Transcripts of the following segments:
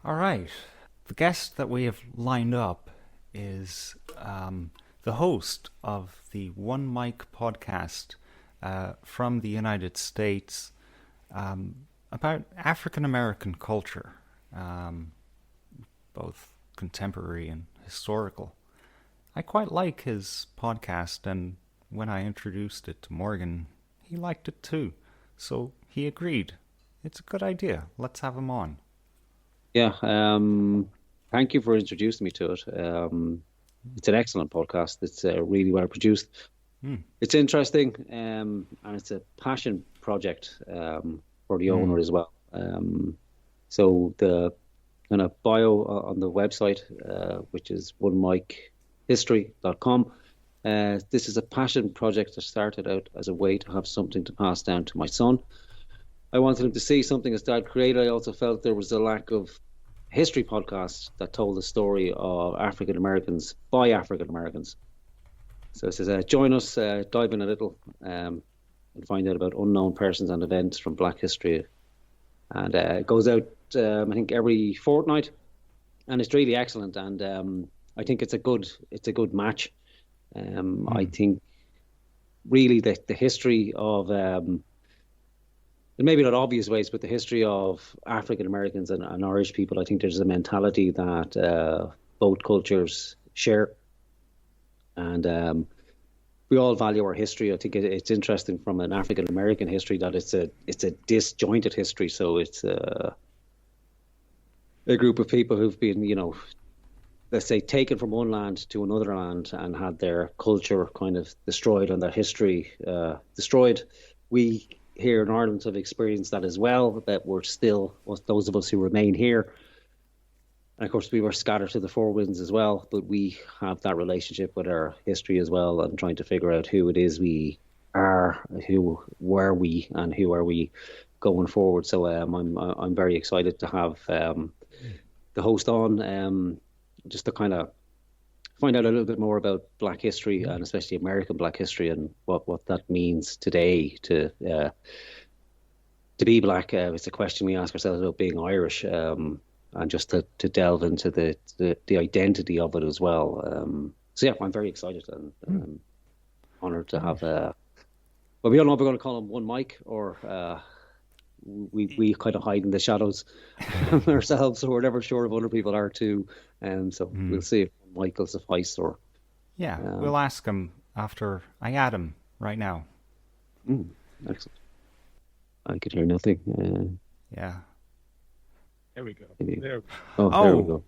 All right. The guest that we have lined up is the host of the One Mic podcast from the United States about African American culture, um, both contemporary and historical. I quite like his podcast, and when I introduced it to Morgan, he liked it too. So he agreed. It's a good idea. Let's have him on. Yeah, thank you for introducing me to it. It's an excellent podcast. It's really well produced. Hmm. It's interesting, and it's a passion project for the Hmm. owner as well. So the kind of bio on the website, which is onemichistory.com, this is a passion project that started out as a way to have something to pass down to my son. I wanted him to see something his dad created. I also felt there was a lack of history podcasts that told the story of African Americans by African Americans. So it says, join us, dive in a little, and find out about unknown persons and events from Black history. And it goes out, I think, every fortnight, and it's really excellent. And I think it's a good match. I Hmm. think really the history of in maybe not obvious ways, but the history of African Americans and Irish people, I think there's a mentality that both cultures share, and we all value our history. I think it's interesting from an African American history that it's a disjointed history. So it's a group of people who've been, let's say, taken from one land to another land and had their culture kind of destroyed and their history destroyed. We here in Ireland have experienced that as well, that we're still, those of us who remain here. And of course, we were scattered to the four winds as well, but we have that relationship with our history as well and trying to figure out who it is we are, who were we, and who are we going forward. So I'm very excited to have the host on, just to kind of find out a little bit more about Black history and especially American Black history and what that means today to be Black. It's a question we ask ourselves about being Irish, and just to delve into the identity of it as well. So yeah, I'm very excited and Hmm. honored to Right. have. Well, we don't know if we're going to call him One Mike or we kind of hide in the shadows ourselves, so we're never sure if other people are too. So Hmm. we'll see if Mike will suffice or. Yeah, Um, we'll ask him after I add him right now. mm, Excellent. I could hear nothing. Yeah. There we go. Maybe. There. Oh, there we Oh, go.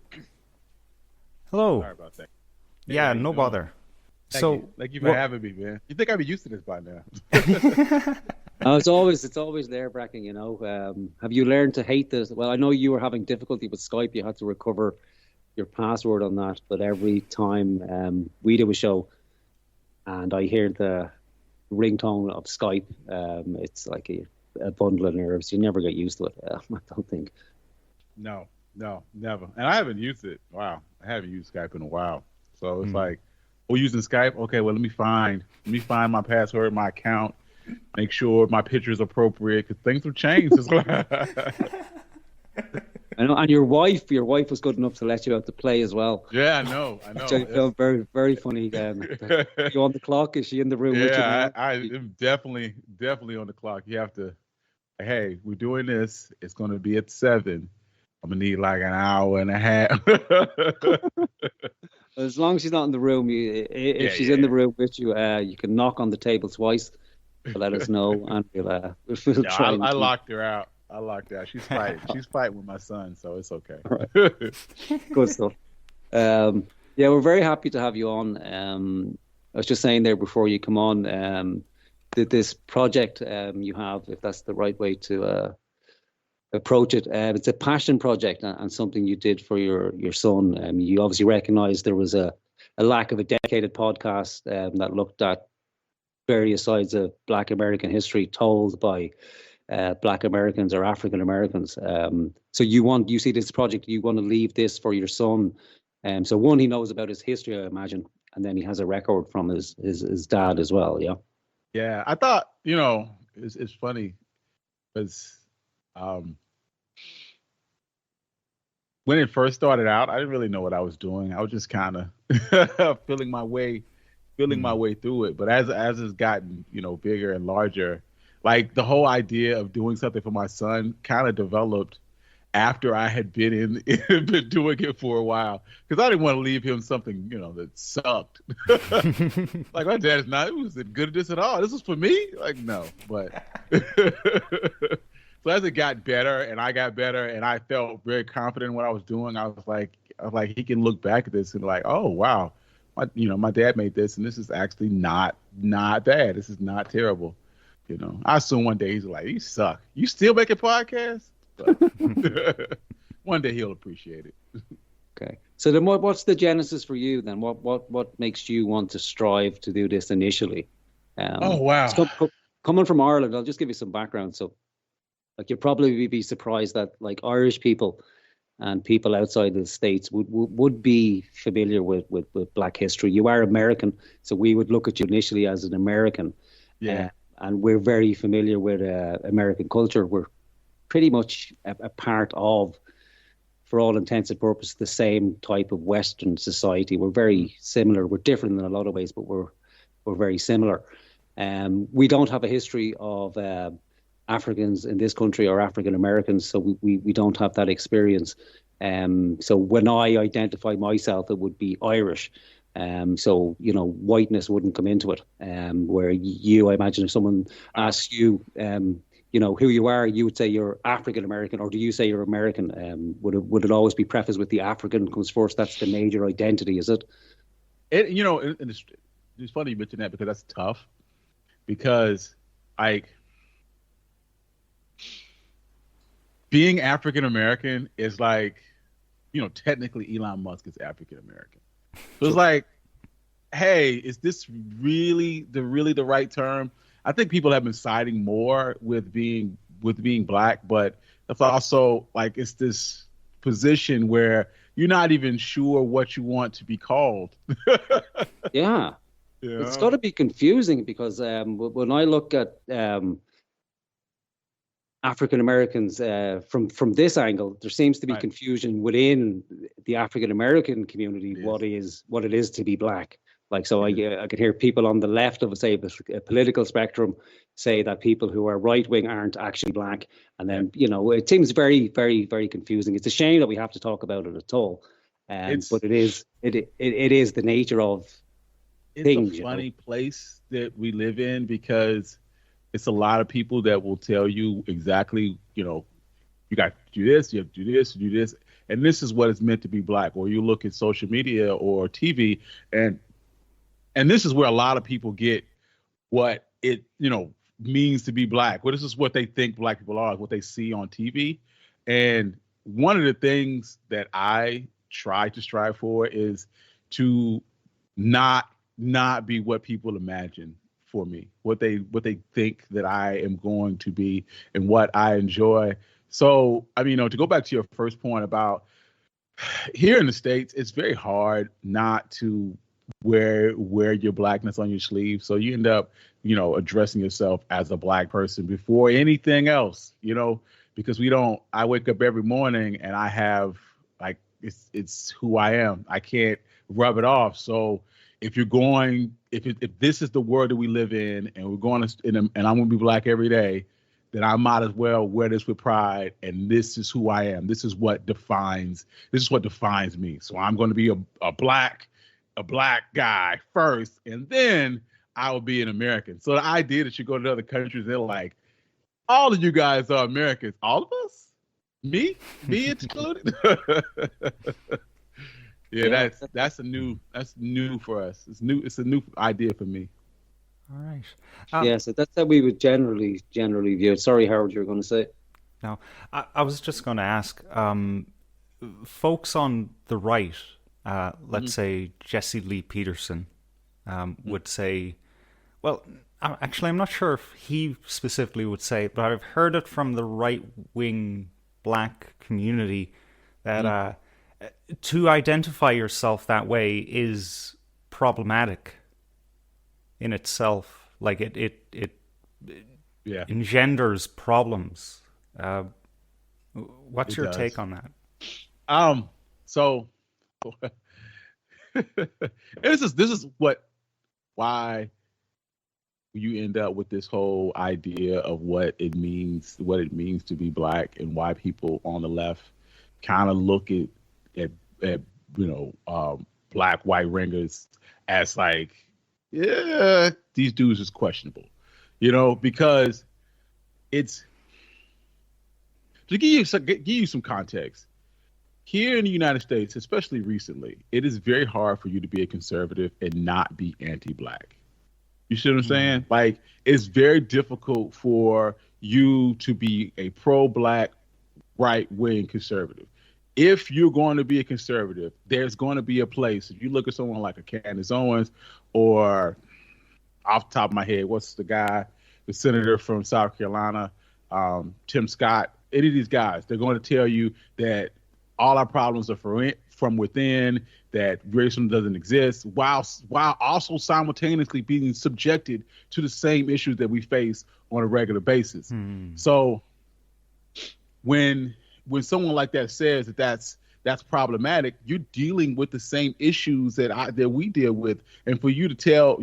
hello. Sorry about that. Hey, Yeah, how you no doing? bother. Thank you. So, Thank you for what? having me, man. You think I'd be used to this by now? It's always nerve-wracking, Have you learned to hate this? Well, I know you were having difficulty with Skype. You had to recover your password on that, but every time we do a show and I hear the ringtone of Skype, it's like a bundle of nerves. You never get used to it. I don't think. No, no, never. And I haven't used it. Wow, I haven't used Skype in a while. So it's Hmm. like, we're using Skype. Okay, well, let me find my password, my account, make sure my picture is appropriate because things have changed. I know, and your wife was good enough to let you out to play as well, Yeah, I know, I which know. I found very, very funny. You on the clock? Is she in the room with you Yeah, now? I am definitely on the clock. You have to. Hey, we're doing this. It's going to be at 7. I'm gonna need like an hour and a half. As long as she's not in the room, if Yeah, she's in yeah. the room with you, you can knock on the table twice to let us know, and we'll No, try I and keep. locked her out. I locked her out. She's fighting. She's fighting with my son, so it's okay. All right, good stuff. Yeah, we're very happy to have you on. I was just saying there before you come on, that this project you have, if that's the right way to approach it, it's a passion project and something you did for your son. You obviously recognize there was a lack of a dedicated podcast that looked at various sides of Black American history told by Black Americans or African Americans. So you see this project, you want to leave this for your son. So one, he knows about his history, I imagine, and then he has a record from his dad as well. Yeah. Yeah, I thought it's funny because um, when it first started out, I didn't really know what I was doing. I was just kind of feeling my Mm. way through it. But as it's gotten, bigger and larger, like the whole idea of doing something for my son kind of developed after I had been doing it for a while, because I didn't want to leave him something, that sucked. Like my dad is not, it was good at this at all. This was for me. Like no, but so as it got better and I got better and I felt very confident in what I was doing, I was like, he can look back at this and like, oh wow, my dad made this and this is actually not bad. This is not terrible. I assume one day he's like, you suck. You still making podcasts? But one day he'll appreciate it. Okay. So then what's the genesis for you then? What makes you want to strive to do this initially? Oh, wow. Coming from Ireland, I'll just give you some background. So like you'd probably be surprised that like Irish people and people outside of the States would be familiar with Black history. You are American, so we would look at you initially as an American. Yeah. And we're very familiar with American culture. We're pretty much a part of, for all intents and purposes, the same type of Western society. We're very similar. We're different in a lot of ways, but we're very similar. We don't have a history of Africans in this country or African Americans, so we don't have that experience. So when I identify myself, it would be Irish. So whiteness wouldn't come into it. Where you, I imagine, if someone asks you, who you are, you would say you're African American, or do you say you're American? Would it always be prefaced with the African comes first? That's the major identity, is it? It's funny you mention that because that's tough. Because like being African American is like, technically Elon Musk is African American. So it's like, hey, is this really the right term? I think people have been siding more with being Black, but it's also like it's this position where you're not even sure what you want to be called. Yeah. It's got to be confusing because when I look at African Americans from this angle, there seems to be confusion within the African American community what it is to be Black. Like, so I could hear people on the left of, say, the political spectrum say that people who are right wing aren't actually Black, and then it seems very, very, very confusing. It's a shame that we have to talk about it at all, but it is the nature of things. It's a funny place that we live in because it's a lot of people that will tell you exactly, you got to do this, you have to do this, do this, and this is what it's meant to be Black. Or you look at social media or TV, and this is where a lot of people get what it, means to be Black. Well, this is what they think Black people are, what they see on TV. And one of the things that I try to strive for is to not be what people imagine for me, what they think that I am going to be and what I enjoy. So, I mean, to go back to your first point about here in the States, it's very hard not to wear your Blackness on your sleeve. So you end up, addressing yourself as a Black person before anything else, because I wake up every morning and I have like, it's who I am. I can't rub it off. So if this is the world that we live in and we're going to, and I'm going to be Black every day, then I might as well wear this with pride. And this is who I am. This is what defines me. So I'm going to be a Black guy first, and then I will be an American. So the idea that you go to other countries, they're like, all of you guys are Americans. All of us? Me included? Yeah, that's new for us. It's a new idea for me. All right. Yeah, so that's how we would generally view it. Sorry, Howard, you were going to say. No, I was just going to ask, folks on the right, let's say Jesse Lee Peterson, would say, well, actually, I'm not sure if he specifically would say it, but I've heard it from the right-wing Black community that to identify yourself that way is problematic in itself. Like it engenders problems. What's your take on that? So this is why you end up with this whole idea of what it means to be black, and why people on the left kind of look at black white ringers as like, yeah, these dudes is questionable, because it's to give you some context. Here in the United States, especially recently, it is very hard for you to be a conservative and not be anti-black. You see what I'm saying? Like, it's very difficult for you to be a pro-black, right-wing conservative. If you're going to be a conservative, there's going to be a place. If you look at someone like a Candace Owens, or off the top of my head, what's the guy, the senator from South Carolina, Tim Scott, any of these guys, they're going to tell you that all our problems are from within, that racism doesn't exist, while also simultaneously being subjected to the same issues that we face on a regular basis. So when someone like that says that's problematic, you're dealing with the same issues that we deal with. And for you to tell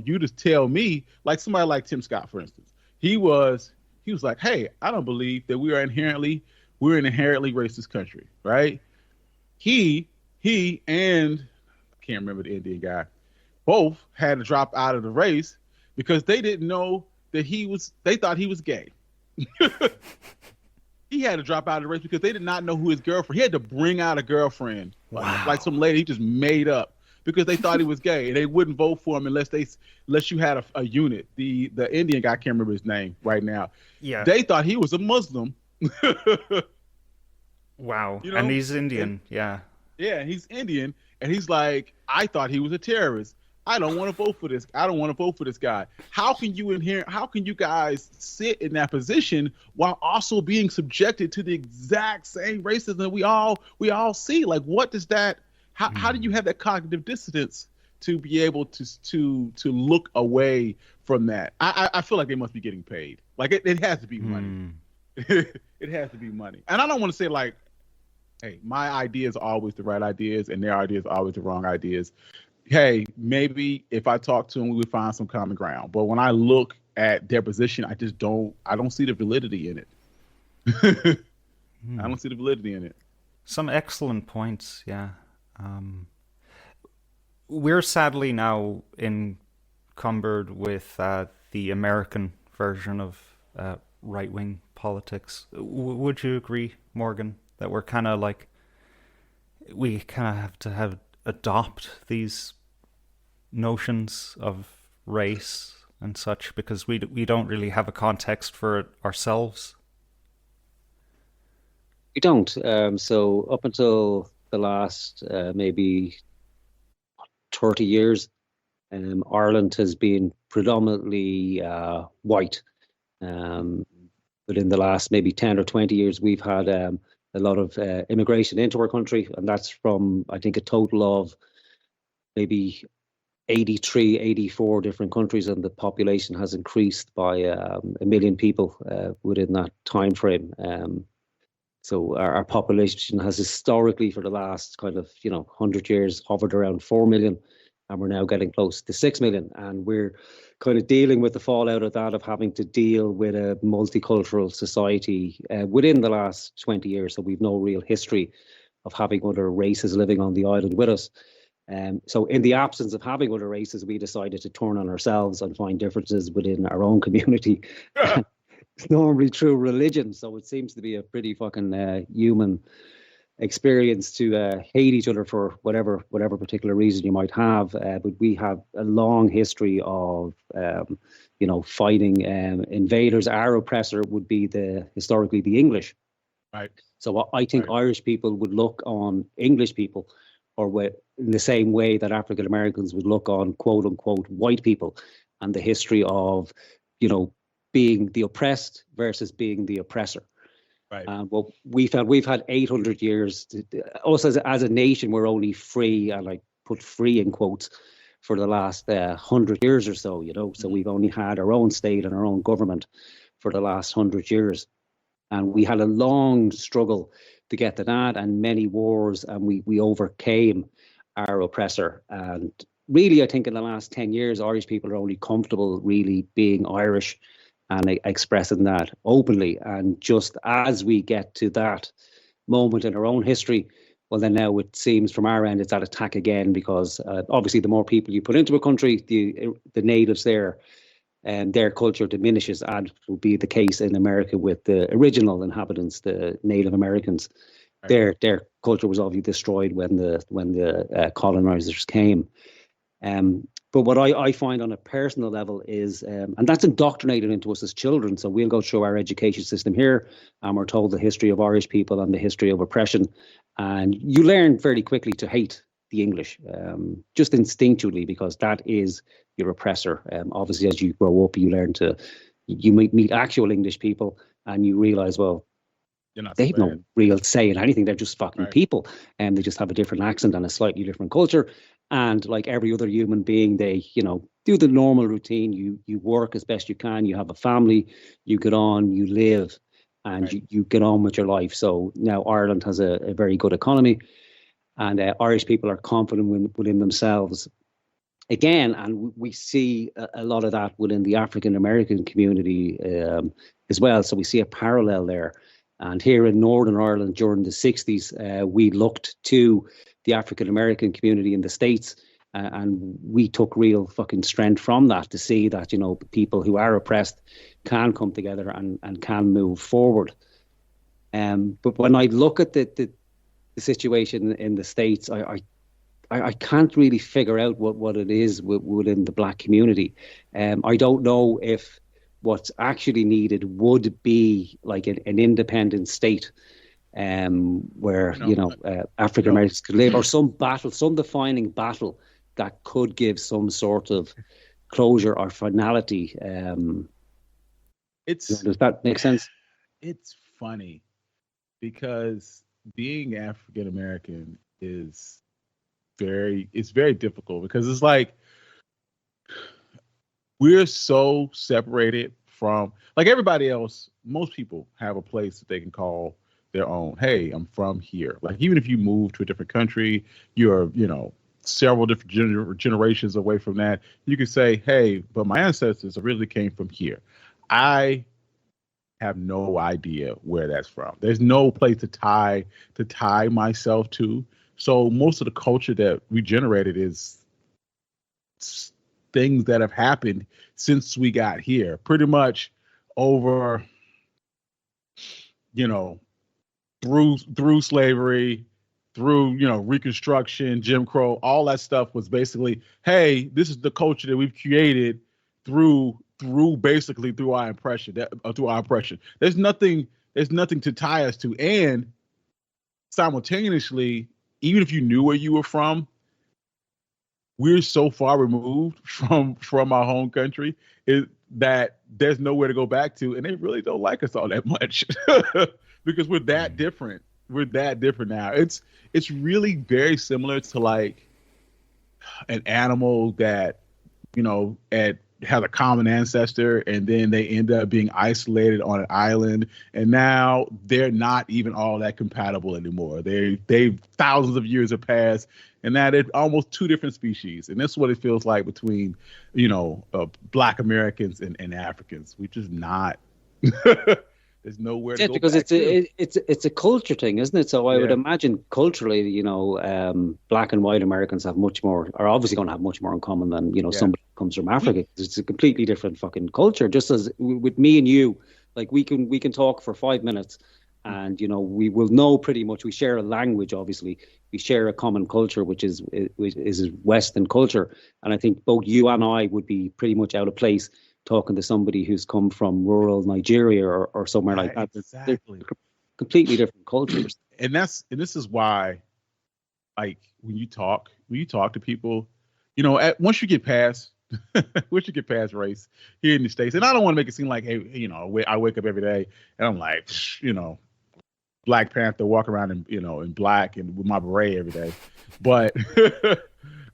me, like somebody like Tim Scott, for instance, he was like, hey, I don't believe that we're an inherently racist country, right? He and I can't remember the Indian guy, both had to drop out of the race because they didn't know that they thought he was gay. He had to drop out of the race because they did not know who his girlfriend. He had to bring out a girlfriend, like some lady he just made up, because they thought he was gay, and they wouldn't vote for him unless you had a unit. The Indian guy, I can't remember his name right now. Yeah, they thought he was a Muslim. Wow. And he's Indian. Yeah, he's Indian, and he's like, I thought he was a terrorist. I don't want to vote for this. I don't want to vote for this guy. How can you guys sit in that position while also being subjected to the exact same racism that we all see? Like, what does that? How do you have that cognitive dissonance to be able to look away from that? I feel like they must be getting paid. Like, it has to be money. It has to be money. And I don't want to say like, hey, my ideas are always the right ideas and their ideas are always the wrong ideas. Hey, maybe if I talk to them, we would find some common ground. But when I look at their position, I don't see the validity in it. I don't see the validity in it. Some excellent points, yeah. We're sadly now encumbered with the American version of right-wing politics. Would you agree, Morgan, that we kind of have to adopt these notions of race and such because we don't really have a context for it ourselves? We don't. So up until the last maybe 30 years, Ireland has been predominantly white. But in the last maybe 10 or 20 years, we've had a lot of immigration into our country, and that's from, I think, a total of maybe 83, 84 different countries, and the population has increased by 1 million people within that time frame. So our population has historically, for the last kind of 100 years, hovered around 4 million, and we're now getting close to 6 million. And we're kind of dealing with the fallout of that, of having to deal with a multicultural society within the last 20 years. So we've no real history of having other races living on the island with us. So in the absence of having other races, we decided to turn on ourselves and find differences within our own community. It's normally through religion, so it seems to be a pretty fucking human experience to hate each other for whatever particular reason you might have. But we have a long history of fighting invaders. Our oppressor would be historically the English. Right. So I think Irish people would look on English people, or in the same way that African Americans would look on quote unquote white people, and the history of being the oppressed versus being the oppressor. Right. Well, we've had 800 years. Us as a nation, we're only free, and I put free in quotes, for the last 100 years or so. So we've only had our own state and our own government for the last 100 years. And we had a long struggle to get to that, and many wars, and we overcame our oppressor. And really, I think in the last 10 years, Irish people are only comfortable really being Irish and expressing that openly. And just as we get to that moment in our own history, well, then now it seems from our end it's that attack again, because obviously the more people you put into a country, the natives there and their culture diminishes, and will be the case in America with the original inhabitants, the Native Americans. Right. Their culture was obviously destroyed when the colonizers came. But what I find on a personal level is, and that's indoctrinated into us as children. So we'll go through our education system here, and we're told the history of Irish people and the history of oppression, and you learn very quickly to hate the English, just instinctually, because that is your oppressor. Obviously, as you grow up, you learn to, you meet actual English people, and you realize, well, they have no real say in anything. They're just fucking people, and they just have a different accent and a slightly different culture. And like every other human being, they, do the normal routine. You work as best you can. You have a family. You get on. You live, and you get on with your life. So now Ireland has a very good economy, and Irish people are confident within themselves. Again, and we see a lot of that within the African American community as well. So we see a parallel there. And here in Northern Ireland during the 60s, we looked to the African American community in the States, and we took real fucking strength from that to see that, people who are oppressed can come together and can move forward. But when I look at the situation in the States, I can't really figure out what it is within the Black community. I don't know if what's actually needed would be like an independent state, where African Americans could live, or some defining battle that could give some sort of closure or finality. Does that make sense? It's funny because being African American is very difficult, because it's like we're so separated from, like, everybody else. Most people have a place that they can call their own. Hey, I'm from here. Like, even if you move to a different country, you're, several different generations away from that, you could say, hey, but my ancestors originally came from here. I have no idea where that's from. There's no place to tie myself to. So most of the culture that we generated is things that have happened since we got here, pretty much over, through slavery, through, Reconstruction, Jim Crow, all that stuff was basically, hey, this is the culture that we've created through our oppression. There's nothing to tie us to. And simultaneously, even if you knew where you were from, we're so far removed from our home country that there's nowhere to go back to, and they really don't like us all that much because we're that different. We're that different now. It's really very similar to like an animal that has a common ancestor, and then they end up being isolated on an island, and now they're not even all that compatible anymore. They thousands of years have passed, and now they're almost two different species. And that's what it feels like between, Black Americans and Africans. We're just not. There's nowhere to go because back it's a culture thing, isn't it? So I would imagine culturally, Black and white Americans are obviously going to have much more in common than somebody who comes from Africa. It's a completely different fucking culture. Just as with me and you, like we can talk for 5 minutes, and we will know pretty much. We share a language, obviously. We share a common culture, which is Western culture, and I think both you and I would be pretty much out of place talking to somebody who's come from rural Nigeria or somewhere like that. Exactly. They're completely different cultures. And this is why, like, when you talk to people, once you get past race here in the States, and I don't want to make it seem like, hey, I wake up every day and I'm like, Black Panther, walk around in black and with my beret every day. But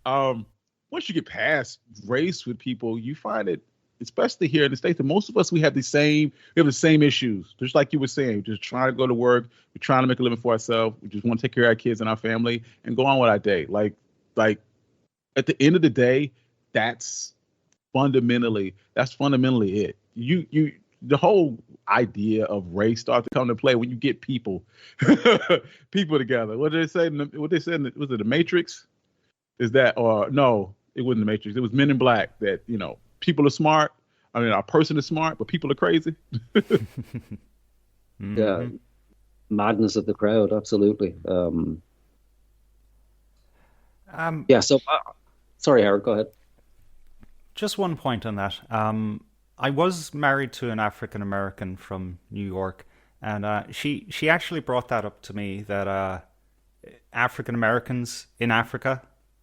once you get past race with people, you find it especially here in the States, and most of us, we have the same issues. Just like you were saying, just trying to go to work, we're trying to make a living for ourselves. We just want to take care of our kids and our family and go on with our day. Like at the end of the day, that's fundamentally it. The whole idea of race starts to come into play when you get people together. What did they say? Was it the Matrix? Is that, or no, it wasn't the Matrix. It was Men in Black, that, people are smart. I mean, a person is smart, but people are crazy. Yeah. Madness of the crowd. Absolutely. Yeah. So, sorry, Howard, go ahead. Just one point on that. I was married to an African American from New York, and she actually brought that up to me, that African Americans in Africa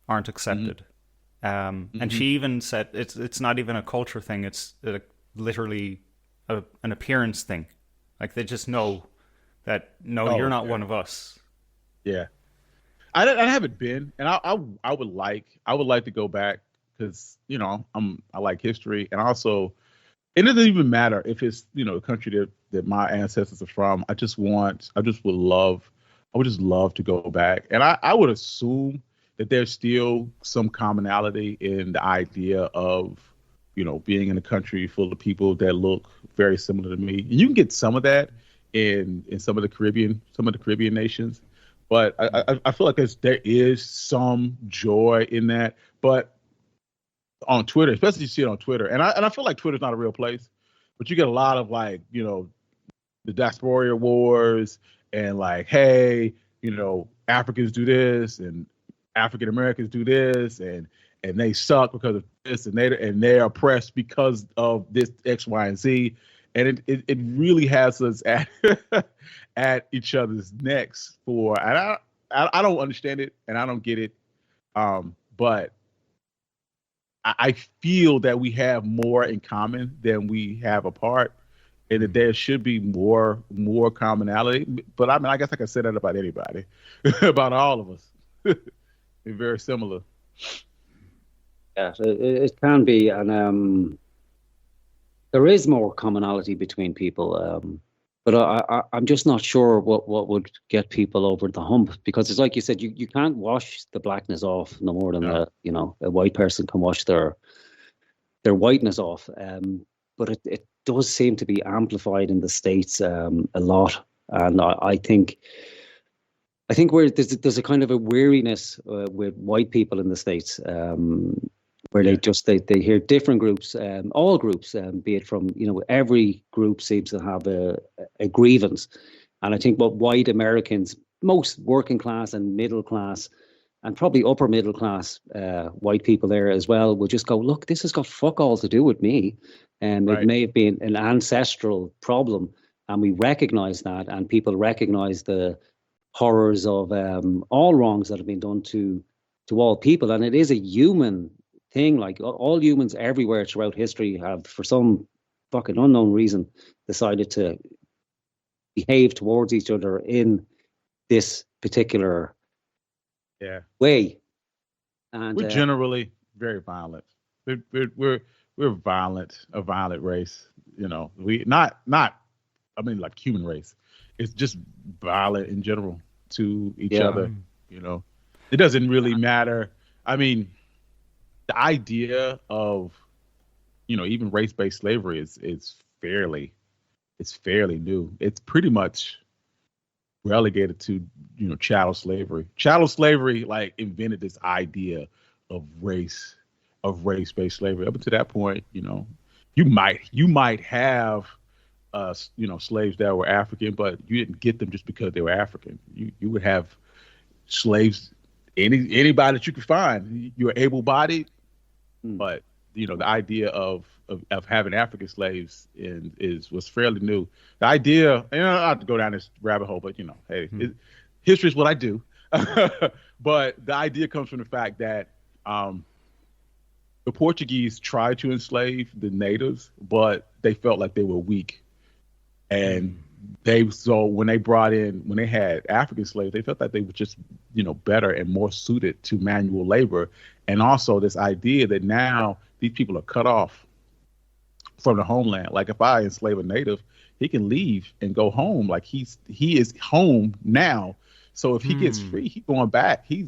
aren't accepted. And she even said it's not even a culture thing; it's literally an appearance thing. Like, they just know that you're not one of us. Yeah, I haven't been, and I would like to go back, because I like history, and also. It doesn't even matter if it's, a country that my ancestors are from. I would just love to go back. And I would assume that there's still some commonality in the idea of, being in a country full of people that look very similar to me. And you can get some of that in some of the Caribbean nations. But I feel like there is some joy in that. But on Twitter, especially you see it on Twitter, and I feel like Twitter's not a real place, but you get a lot of the diaspora wars, and hey, Africans do this and African Americans do this, and they suck because of this, and they're oppressed because of this X, Y, and Z, and it really has us at each other's necks for, and I don't understand it, and I don't get it, but I feel that we have more in common than we have apart, and that there should be more commonality. But I mean, I guess I can say that about anybody, about all of us. We're very similar. Yeah, it can be, and there is more commonality between people. But I'm just not sure what would get people over the hump, because it's like you said, you can't wash the blackness off no more than a white person can wash their whiteness off. But it does seem to be amplified in the States a lot, and I think there's a kind of a weariness with white people in the States, where they hear different groups, all groups, be it from, every group seems to have a grievance. And I think what white Americans, most working class and middle class, and probably upper middle class white people there as well, will just go, look, this has got fuck all to do with me. And It may have been an ancestral problem, and we recognize that, and people recognize the horrors of all wrongs that have been done to all people. And it is a human thing. Like, all humans everywhere throughout history have, for some fucking unknown reason, decided to behave towards each other in this particular way. And we're generally very violent. We're violent, a violent race. We not I mean, like, human race. It's just violent in general to each other. It doesn't really matter. I mean, the idea of, even race-based slavery is fairly new. It's pretty much relegated to, chattel slavery. Chattel slavery, invented this idea of race-based slavery. Up until that point, you might have, slaves that were African, but you didn't get them just because they were African. You would have slaves, anybody that you could find. You were able-bodied. But the idea of having African slaves was fairly new. The idea, and I don't have to go down this rabbit hole, but hey, history is what I do. But the idea comes from the fact that the Portuguese tried to enslave the natives, but they felt like they were weak, and when they had African slaves, they felt that they were just, better and more suited to manual labor. And also this idea that now these people are cut off from the homeland. Like if I enslave a native, he can leave and go home. Like he is home now. So if he gets free, he's going back. He's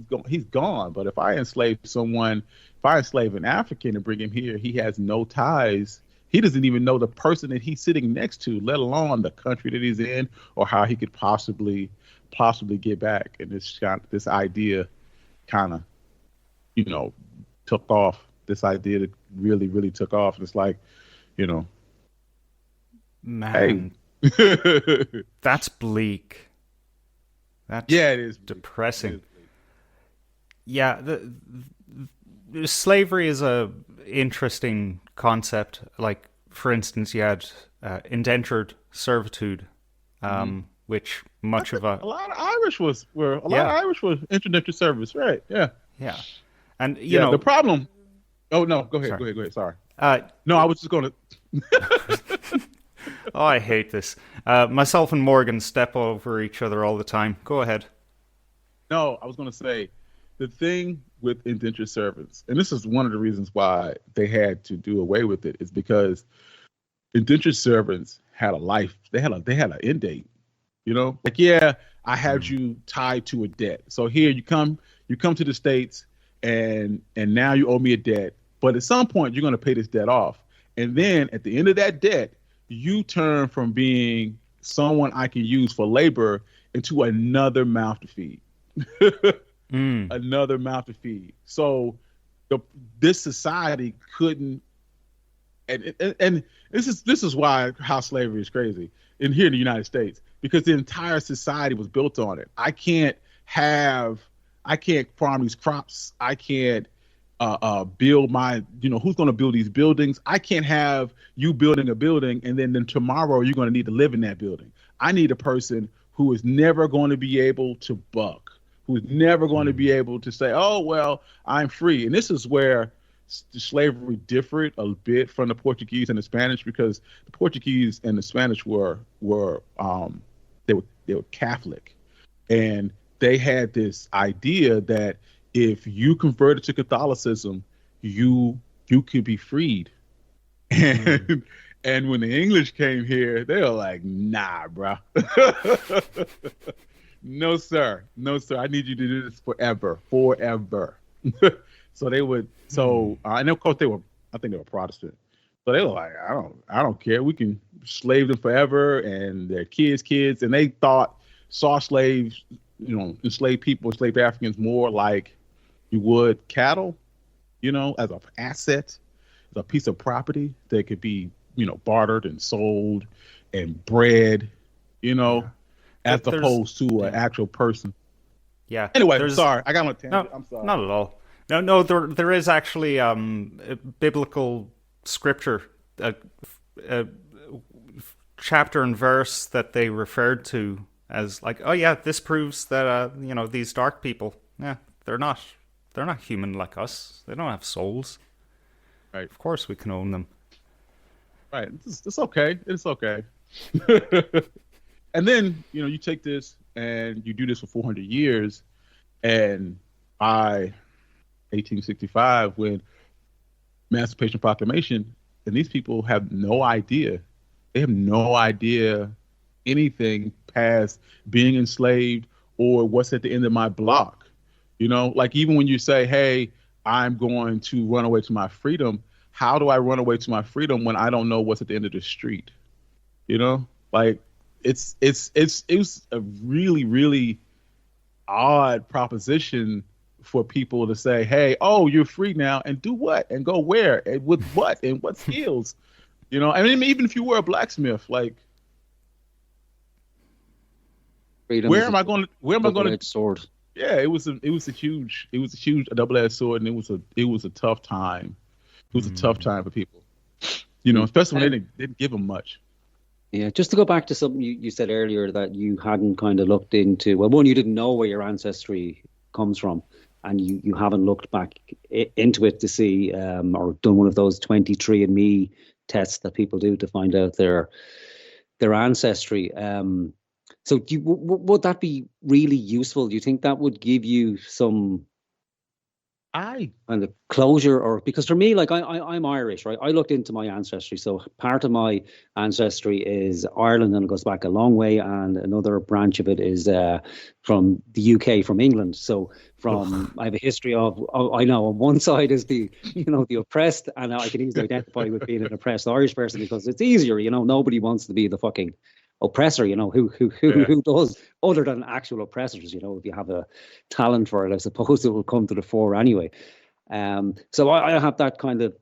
gone. But if I enslave someone, if I enslave an African and bring him here, he has no ties. He doesn't even know the person that he's sitting next to, let alone the country that he's in or how he could possibly get back. And this idea kind of, took off. This idea that really, really took off. And it's like, man, hey. That's bleak. That's it is depressing. It is. Yeah, the slavery is a interesting concept. Like, for instance, you had indentured servitude, which much of a lot of Irish were indentured service, right? Yeah. Yeah, and you know the problem. Oh no, go ahead. Go ahead. Sorry. No, I was just going to. Oh, I hate this. Myself and Morgan step over each other all the time. Go ahead. No, I was going to say the thing with indentured servants, and this is one of the reasons why they had to do away with it, is because indentured servants had a life. They had an end date. Like, yeah, I had you tied to a debt. So here you come to the States, and now you owe me a debt. But at some point, you're going to pay this debt off, and then at the end of that debt, you turn from being someone I can use for labor into another mouth to feed. Another mouth to feed. So this society couldn't, and this is why house slavery is crazy in here in the United States, because the entire society was built on it. I can't farm these crops. I can't build my, who's going to build these buildings? I can't have you building a building and then tomorrow you're going to need to live in that building. I need a person who is never going to be able to buck, who is never going to be able to say, oh, well, I'm free. And this is where slavery differed a bit from the Portuguese and the Spanish, because the Portuguese and the Spanish were Catholic, and they had this idea that if you converted to Catholicism, you could be freed. And when the English came here, they were like, nah, bro. No, sir. I need you to do this forever. So they would, and of course I think they were Protestant. So they were like, I don't care. We can slave them forever and their kids. And they saw slaves, enslaved people, enslaved Africans more like you would cattle, as an asset, as a piece of property that could be, bartered and sold and bred, as opposed to an actual person. Yeah. Anyway, sorry, I got on a tangent. No, I'm sorry. Not at all. No, there is actually a biblical scripture, a chapter and verse that they referred to as like, oh yeah, this proves that these dark people, they're not human like us. They don't have souls. Right. Of course we can own them. Right. It's okay. It's okay. And then, you take this and you do this for 400 years, and by 1865, when Emancipation Proclamation, and these people have no idea. They have no idea anything past being enslaved or what's at the end of my block. Like even when you say, hey, I'm going to run away to my freedom, how do I run away to my freedom when I don't know what's at the end of the street? Like it was a really, really odd proposition for people to say, hey, oh, you're free now, and do what? And go where? And with what? And what skills? I mean, even if you were a blacksmith, like, freedom where am I going to sword? Yeah, it was a huge double-edged sword, and it was a tough time. It was a tough time for people, especially when they didn't give them much. Yeah, just to go back to something you said earlier that you hadn't kind of looked into. Well, one, you didn't know where your ancestry comes from, and you haven't looked back into it to see or done one of those 23andMe tests that people do to find out their ancestry. So would that be really useful? Do you think that would give you some and the closure, or because for me, like I'm Irish, right? I looked into my ancestry, so part of my ancestry is Ireland, and it goes back a long way, and another branch of it is from the UK, from England. So I have a history of I know on one side is the the oppressed, and I can easily identify with being an oppressed Irish person because it's easier, nobody wants to be the fucking oppressor, who does, other than actual oppressors, if you have a talent for it, I suppose it will come to the fore anyway. So I have that kind of,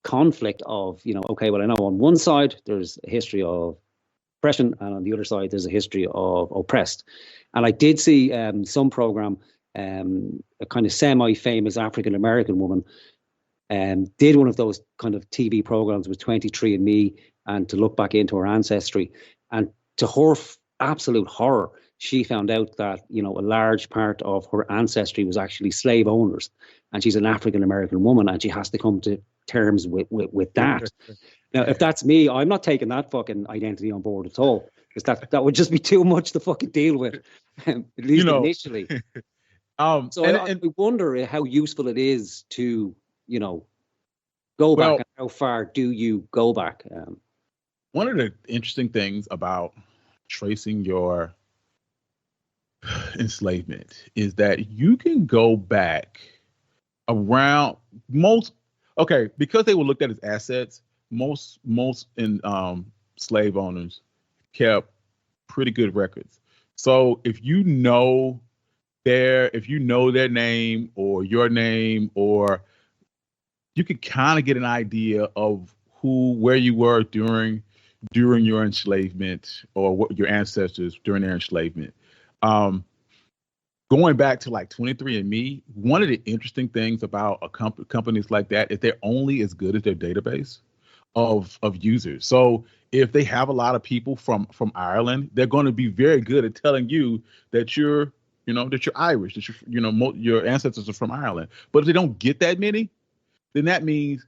conflict of, okay, well, I know on one side there's a history of oppression, and on the other side there's a history of oppressed. And I did see some program, a kind of semi-famous African-American woman did one of those kind of TV programs with 23andMe, and to look back into her ancestry. And to her absolute horror, she found out that, a large part of her ancestry was actually slave owners. And she's an African-American woman, and she has to come to terms with that. Now, if that's me, I'm not taking that fucking identity on board at all, because that would just be too much to fucking deal with, at least initially. So I wonder how useful it is to, go back, and how far do you go back? One of the interesting things about tracing your enslavement is that you can go back around because they were looked at as assets. Most slave owners kept pretty good records. So if you know their name or your name, or you could kind of get an idea of where you were during your enslavement, or what your ancestors during their enslavement. Going back to like 23andMe, one of the interesting things about companies like that is they're only as good as their database of users. So if they have a lot of people from Ireland, they're going to be very good at telling you that you're Irish, that your ancestors are from Ireland. But if they don't get that many, then that means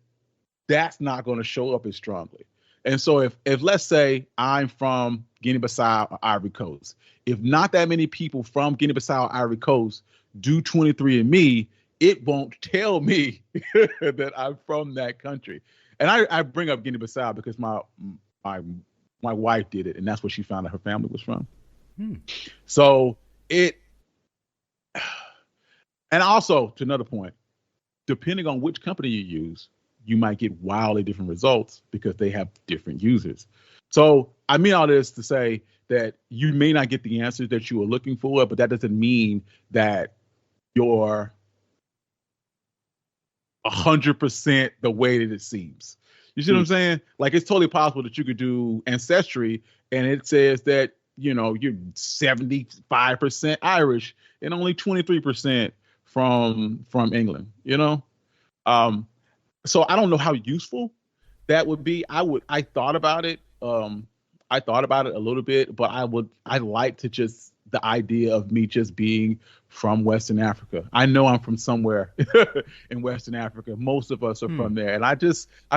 that's not going to show up as strongly. And so if let's say I'm from Guinea-Bissau or Ivory Coast, if not that many people from Guinea-Bissau or Ivory Coast do 23andMe, it won't tell me that I'm from that country. And I bring up Guinea-Bissau because my wife did it, and that's where she found out her family was from. So and also, to another point, depending on which company you use, you might get wildly different results because they have different users. So I mean all this to say that you may not get the answers that you were looking for, but that doesn't mean that you're 100% the way that it seems. You see what I'm saying? Like, it's totally possible that you could do Ancestry and it says that, you're 75% Irish and only 23% from England, So I don't know how useful that would be. I thought about it. I thought about it a little bit, but I like to just the idea of me just being from Western Africa. I know I'm from somewhere in Western Africa. Most of us are from there. And I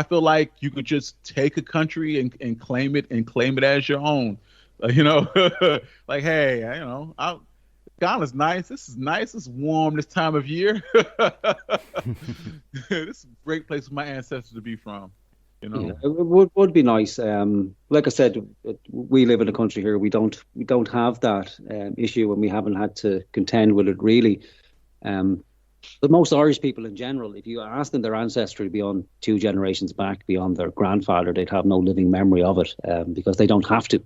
feel like you could just take a country and claim it as your own. Like, hey, Ghana's nice. This is nice. It's warm this time of year. This is a great place for my ancestors to be from. Yeah, it would be nice. Like I said, we live in a country here. We don't have that issue, and we haven't had to contend with it really. But most Irish people in general, if you ask them their ancestry beyond 2 generations back, beyond their grandfather, they'd have no living memory of it because they don't have to.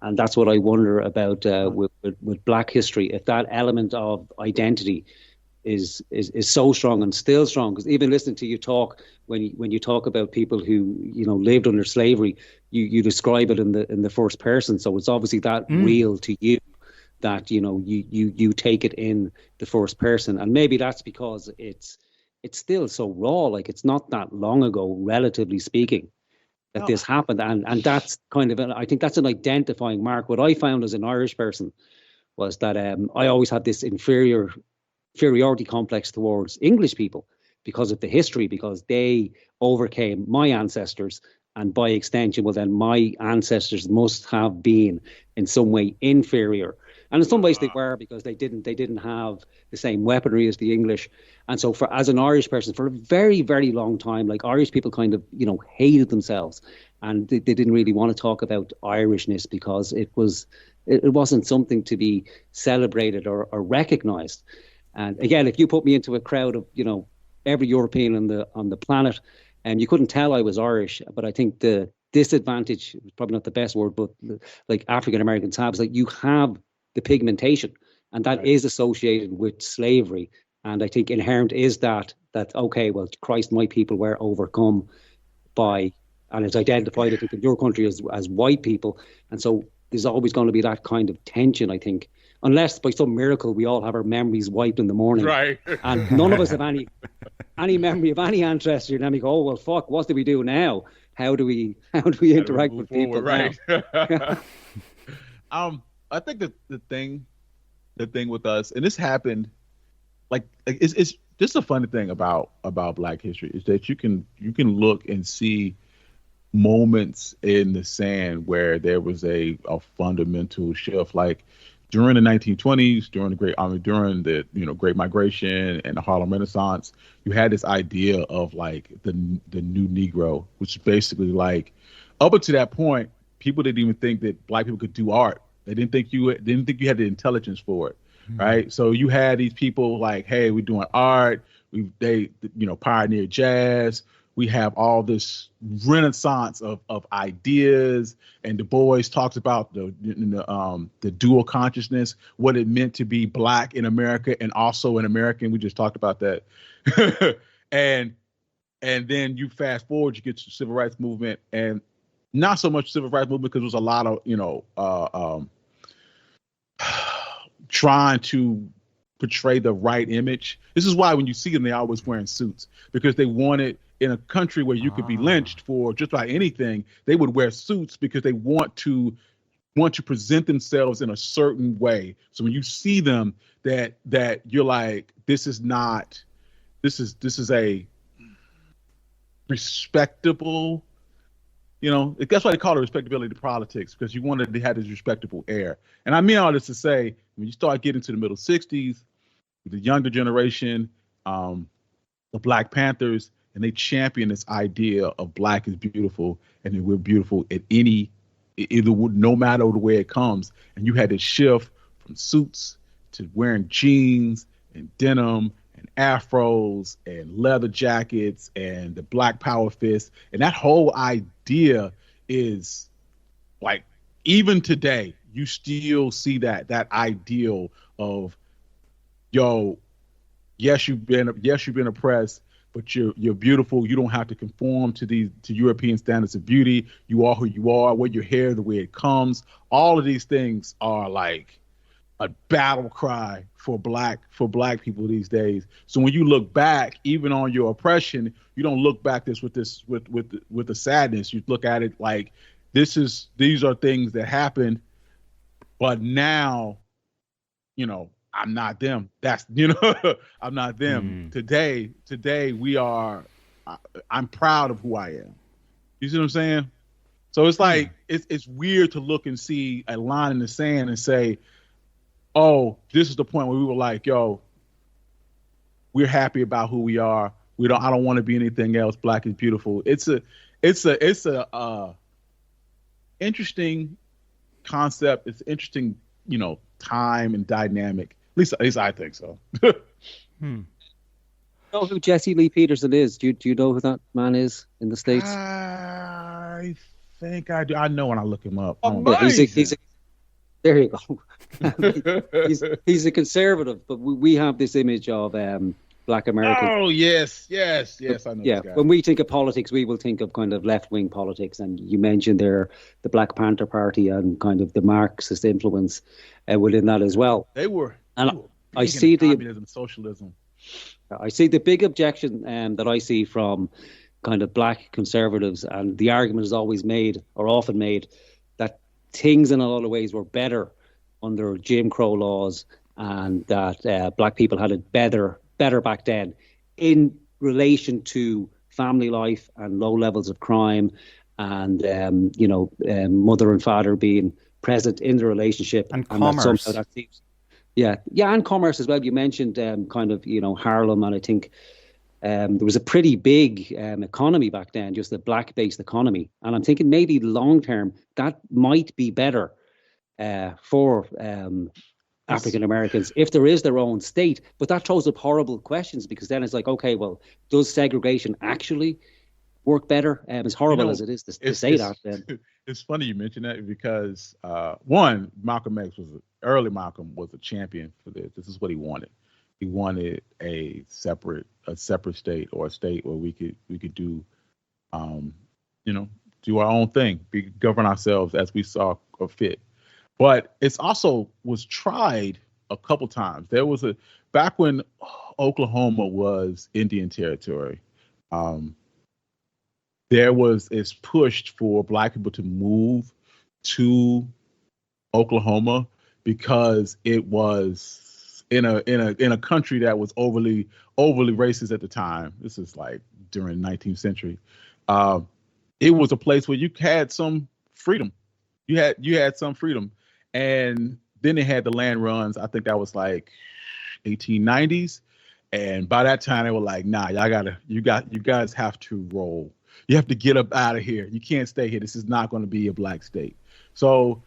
And that's what I wonder about with Black history. If that element of identity is so strong and still strong, because even listening to you talk, when you talk about people who lived under slavery, you describe it in the first person, so it's obviously that real to you that you take it in the first person, and maybe that's because it's still so raw, like it's not that long ago, relatively speaking, that this happened, and that's kind of I think that's an identifying mark. What I found as an Irish person was that I always had this inferiority complex towards English people because of the history, because they overcame my ancestors, and by extension, well then my ancestors must have been in some way inferior. And in some ways they were, because they didn't have the same weaponry as the English. And so as an Irish person, for a very, very long time, like, Irish people kind of, hated themselves, and they didn't really want to talk about Irishness, because it wasn't something to be celebrated or recognized. And again, if you put me into a crowd of, every European on the planet, and you couldn't tell I was Irish. But I think the disadvantage, probably not the best word, but like African Americans have, is like, you have the pigmentation, and that is associated with slavery. And I think inherent is that okay, well, Christ, my people were overcome by, and it's identified, I think, in your country as white people. And so there's always going to be that kind of tension, I think, unless by some miracle we all have our memories wiped in the morning, right? And none of us have any memory of any ancestry, and then we go, oh well, fuck, what do we do now? How do we interact with people, right? now? I think that the thing with us, and this happened, like, it's just a funny thing about Black history, is that you can look and see moments in the sand where there was a fundamental shift, like during the 1920s, during the Great Migration and the Harlem Renaissance. You had this idea of like the new Negro, which is basically like, up until that point, people didn't even think that Black people could do art. They didn't think you had the intelligence for it, right? So you had these people like, hey, we're doing art. They pioneered jazz. We have all this renaissance of ideas, and Du Bois talks about the dual consciousness, what it meant to be Black in America and also an American. We just talked about that, and then you fast forward, you get to the Civil Rights Movement, and not so much Civil Rights Movement, because there was a lot of trying to portray the right image. This is why when you see them, they're always wearing suits, because they wanted, in a country where you could be lynched for just about anything, they would wear suits because they want to present themselves in a certain way. So when you see them, that you're like, this is a respectable, that's why they call it respectability to politics, because you wanted to have this respectable air. And I mean all this to say, when you start getting to the middle 60s, the younger generation, the Black Panthers, and they champion this idea of Black is beautiful, and that we're beautiful at no matter the way it comes. And you had to shift from suits to wearing jeans and denim and afros and leather jackets and the Black Power fist. And that whole idea is like, even today, you still see that ideal of, yes, you've been oppressed, but you're beautiful. You don't have to conform to European standards of beauty. You are who you are. Wear your hair the way it comes. All of these things are like a battle cry for black people these days. So when you look back, even on your oppression, you don't look back with the sadness. You look at it like, these are things that happened, but now, I'm not them. I'm not them. Today we are, I'm proud of who I am. You see what I'm saying? So it's like, it's weird to look and see a line in the sand and say, oh, this is the point where we were like, we're happy about who we are. I don't want to be anything else. Black is beautiful. It's a interesting concept. It's interesting, time and dynamic. At least I think so. You know who Jesse Lee Peterson is? Do you know who that man is in the States? I think I do. I know when I look him up. He's there you go. he's a conservative, but we have this image of Black Americans. Oh yes, I know. Yeah, when we think of politics, we will think of kind of left-wing politics, and you mentioned there the Black Panther Party and kind of the Marxist influence within that as well. They were. And I see the communism, socialism. I see the big objection that I see from kind of Black conservatives, and the argument is always made, or often made, that things in a lot of ways were better under Jim Crow laws, and that Black people had it better back then in relation to family life and low levels of crime, and mother and father being present in the relationship, And that commerce. somehow that seems, yeah, and commerce as well. You mentioned kind of Harlem, and I think there was a pretty big economy back then, just a black-based economy, and I'm thinking maybe long term that might be better for African Americans if there is their own state. But that throws up horrible questions, because then it's like, okay, well, does segregation actually work better? As horrible as it is to say that. Then. It's funny you mention that, because one, early Malcolm was a champion for this. This is what he wanted. He wanted a separate state, or a state where we could do, do our own thing, govern ourselves as we saw fit. But it's also was tried a couple times. There was back when Oklahoma was Indian Territory. It's pushed for Black people to move to Oklahoma, because it was in a country that was overly racist at the time. This is like during the 19th century. It was a place where you had some freedom. You had some freedom, and then they had the land runs. I think that was like 1890s, and by that time they were like, "Nah, you guys have to roll. You have to get up out of here. You can't stay here. This is not going to be a black state." So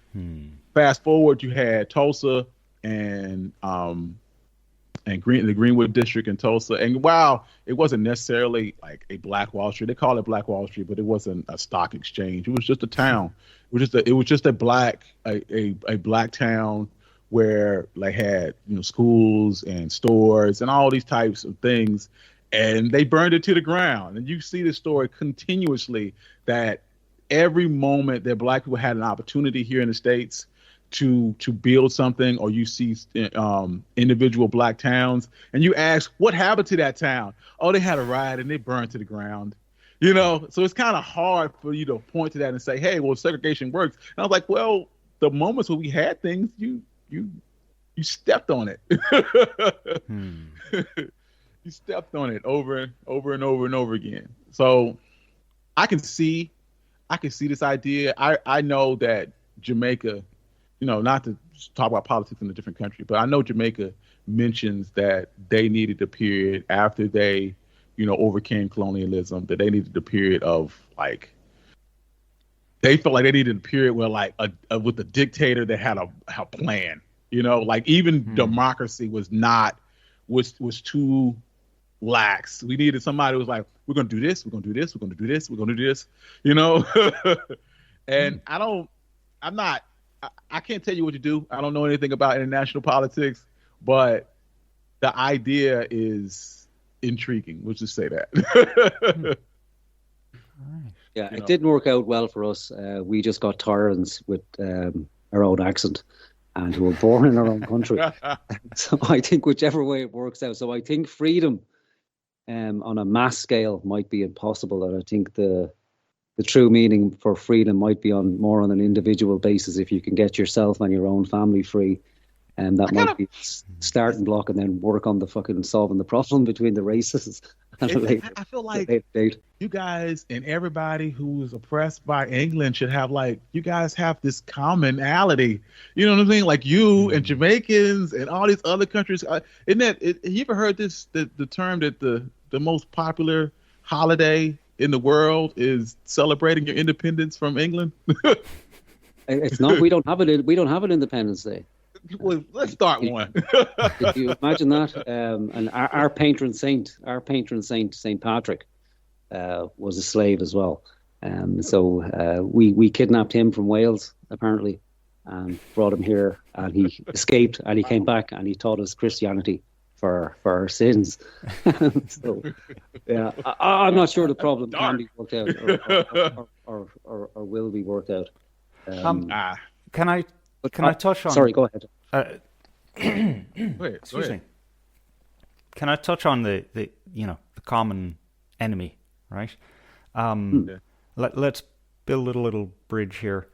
fast forward, you had Tulsa and the Greenwood district in Tulsa. And while it wasn't necessarily like a Black Wall Street, they call it Black Wall Street, but it wasn't a stock exchange. It was just a town. It was just a black town where they had schools and stores and all these types of things. And they burned it to the ground. And you see this story continuously, that every moment that Black people had an opportunity here in the States to build something, or you see individual Black towns, and you ask, what happened to that town? Oh, they had a riot and they burned to the ground. So it's kind of hard for you to point to that and say, hey, well, segregation works. And I was like, well, the moments when we had things, you stepped on it. You stepped on it over and over and over again. So I can see this idea. I know that Jamaica, not to talk about politics in a different country, but I know Jamaica mentions that they needed a period after they, overcame colonialism, that they needed a period of they felt like they needed a period where with a dictator that had a plan, even democracy was too lax. We needed somebody who was like, we're going to do this, we're going to do this, we're going to do this, we're going to do this, And I can't tell you what to do. I don't know anything about international politics, but the idea is intriguing. We'll just say that. Yeah, it didn't work out well for us. We just got tyrants with our own accent, and who were born in our own country. So I think whichever way it works out. So I think freedom on a mass scale might be impossible. And I think the true meaning for freedom might be more on an individual basis. If you can get yourself and your own family free, and that might be starting block, and then work on the fucking solving the problem between the races. I feel like you guys and everybody who is oppressed by England should have you guys have this commonality. You know what I mean? Like you and Jamaicans and all these other countries. Isn't that? You ever heard the term that the most popular holiday in the world is celebrating your independence from England? It's not. We don't have it. We don't have an Independence Day. Well, let's start one. Could you imagine that? And our patron saint, Saint Patrick, was a slave as well. So we kidnapped him from Wales, apparently, and brought him here, and he escaped, and he came back, and he taught us Christianity for our sins. So, yeah, I'm not sure the problem can be worked out or will be worked out. Can I touch on? Sorry, go ahead. Excuse me. Can I touch on the common enemy, right? Let's build a little bridge here.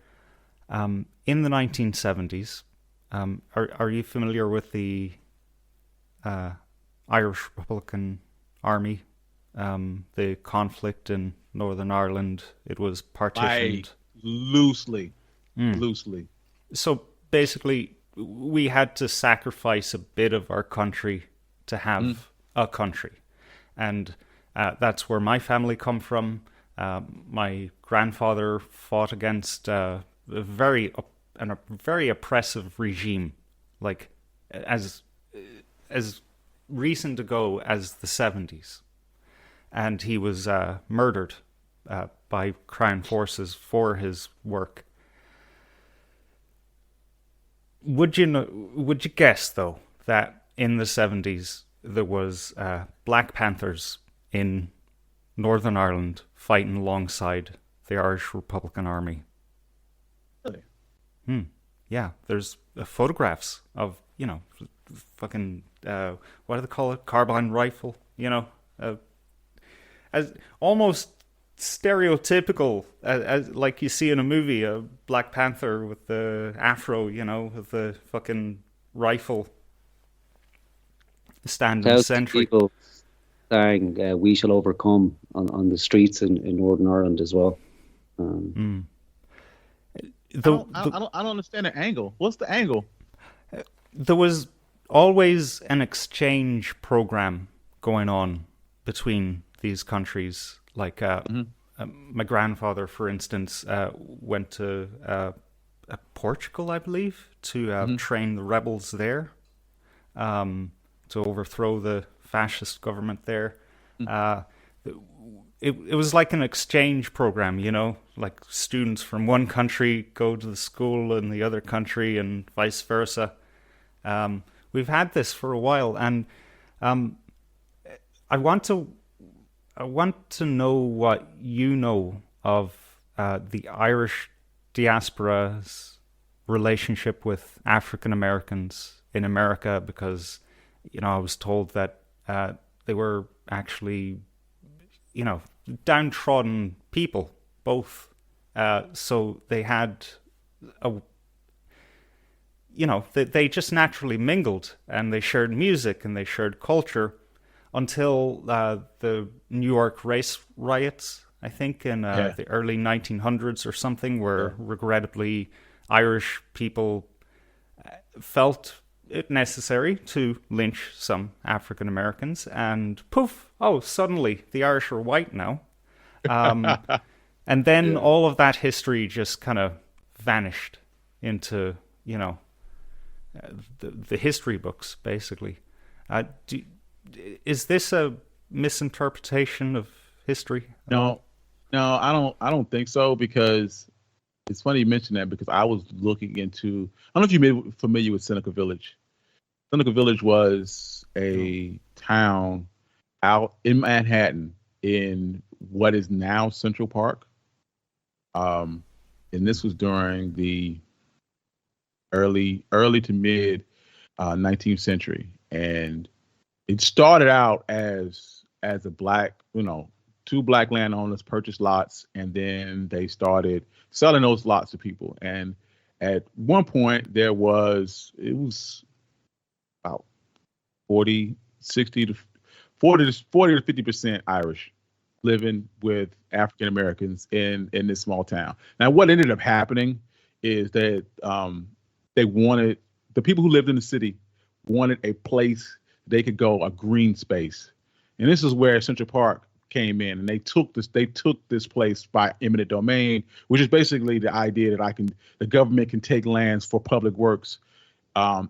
In the 1970s, are you familiar with the Irish Republican Army? The conflict in Northern Ireland, it was partitioned loosely. So basically, we had to sacrifice a bit of our country to have a country, and that's where my family come from. My grandfather fought against a very oppressive regime, like as recent ago as the 70s, and he was murdered by Crown forces for his work. Would you guess though that in the 70s there was Black Panthers in Northern Ireland fighting alongside the Irish Republican Army? Really? Yeah, there's photographs of, fucking what do they call it? Carbine rifle, as almost stereotypical as like you see in a movie, a Black Panther with the afro, with the fucking rifle standing sentry. People sang "We Shall Overcome" on the streets in Northern Ireland as well. I don't understand the angle. What's the angle? There was always an exchange program going on between these countries. Like my grandfather, for instance, went to Portugal, I believe, to train the rebels there, to overthrow the fascist government there. It was like an exchange program, like students from one country go to the school in the other country and vice versa. We've had this for a while, and I want to know what you know of the Irish diaspora's relationship with African Americans in America, because I was told that they were actually downtrodden people, both. So they had they just naturally mingled, and they shared music and they shared culture until the New York race riots, I think, in the early 1900s or something, where regrettably Irish people felt it necessary to lynch some African Americans, and poof, suddenly the Irish are white now. And then all of that history just kind of vanished into, the history books, basically. Is this a misinterpretation of history? No, I don't think so, because it's funny you mention that, because I was looking into, I don't know if you're familiar with Seneca Village. Seneca Village was a town out in Manhattan in what is now Central Park. And this was during the early to mid 19th century. And it started out as a black, two black landowners purchased lots, and then they started selling those lots to people. And at one point it was about 40 to 50% Irish living with African Americans in this small town. Now, what ended up happening is that the people who lived in the city wanted a place they could go, a green space. And this is where Central Park came in, and they took this place by eminent domain, which is basically the idea that the government can take lands for public works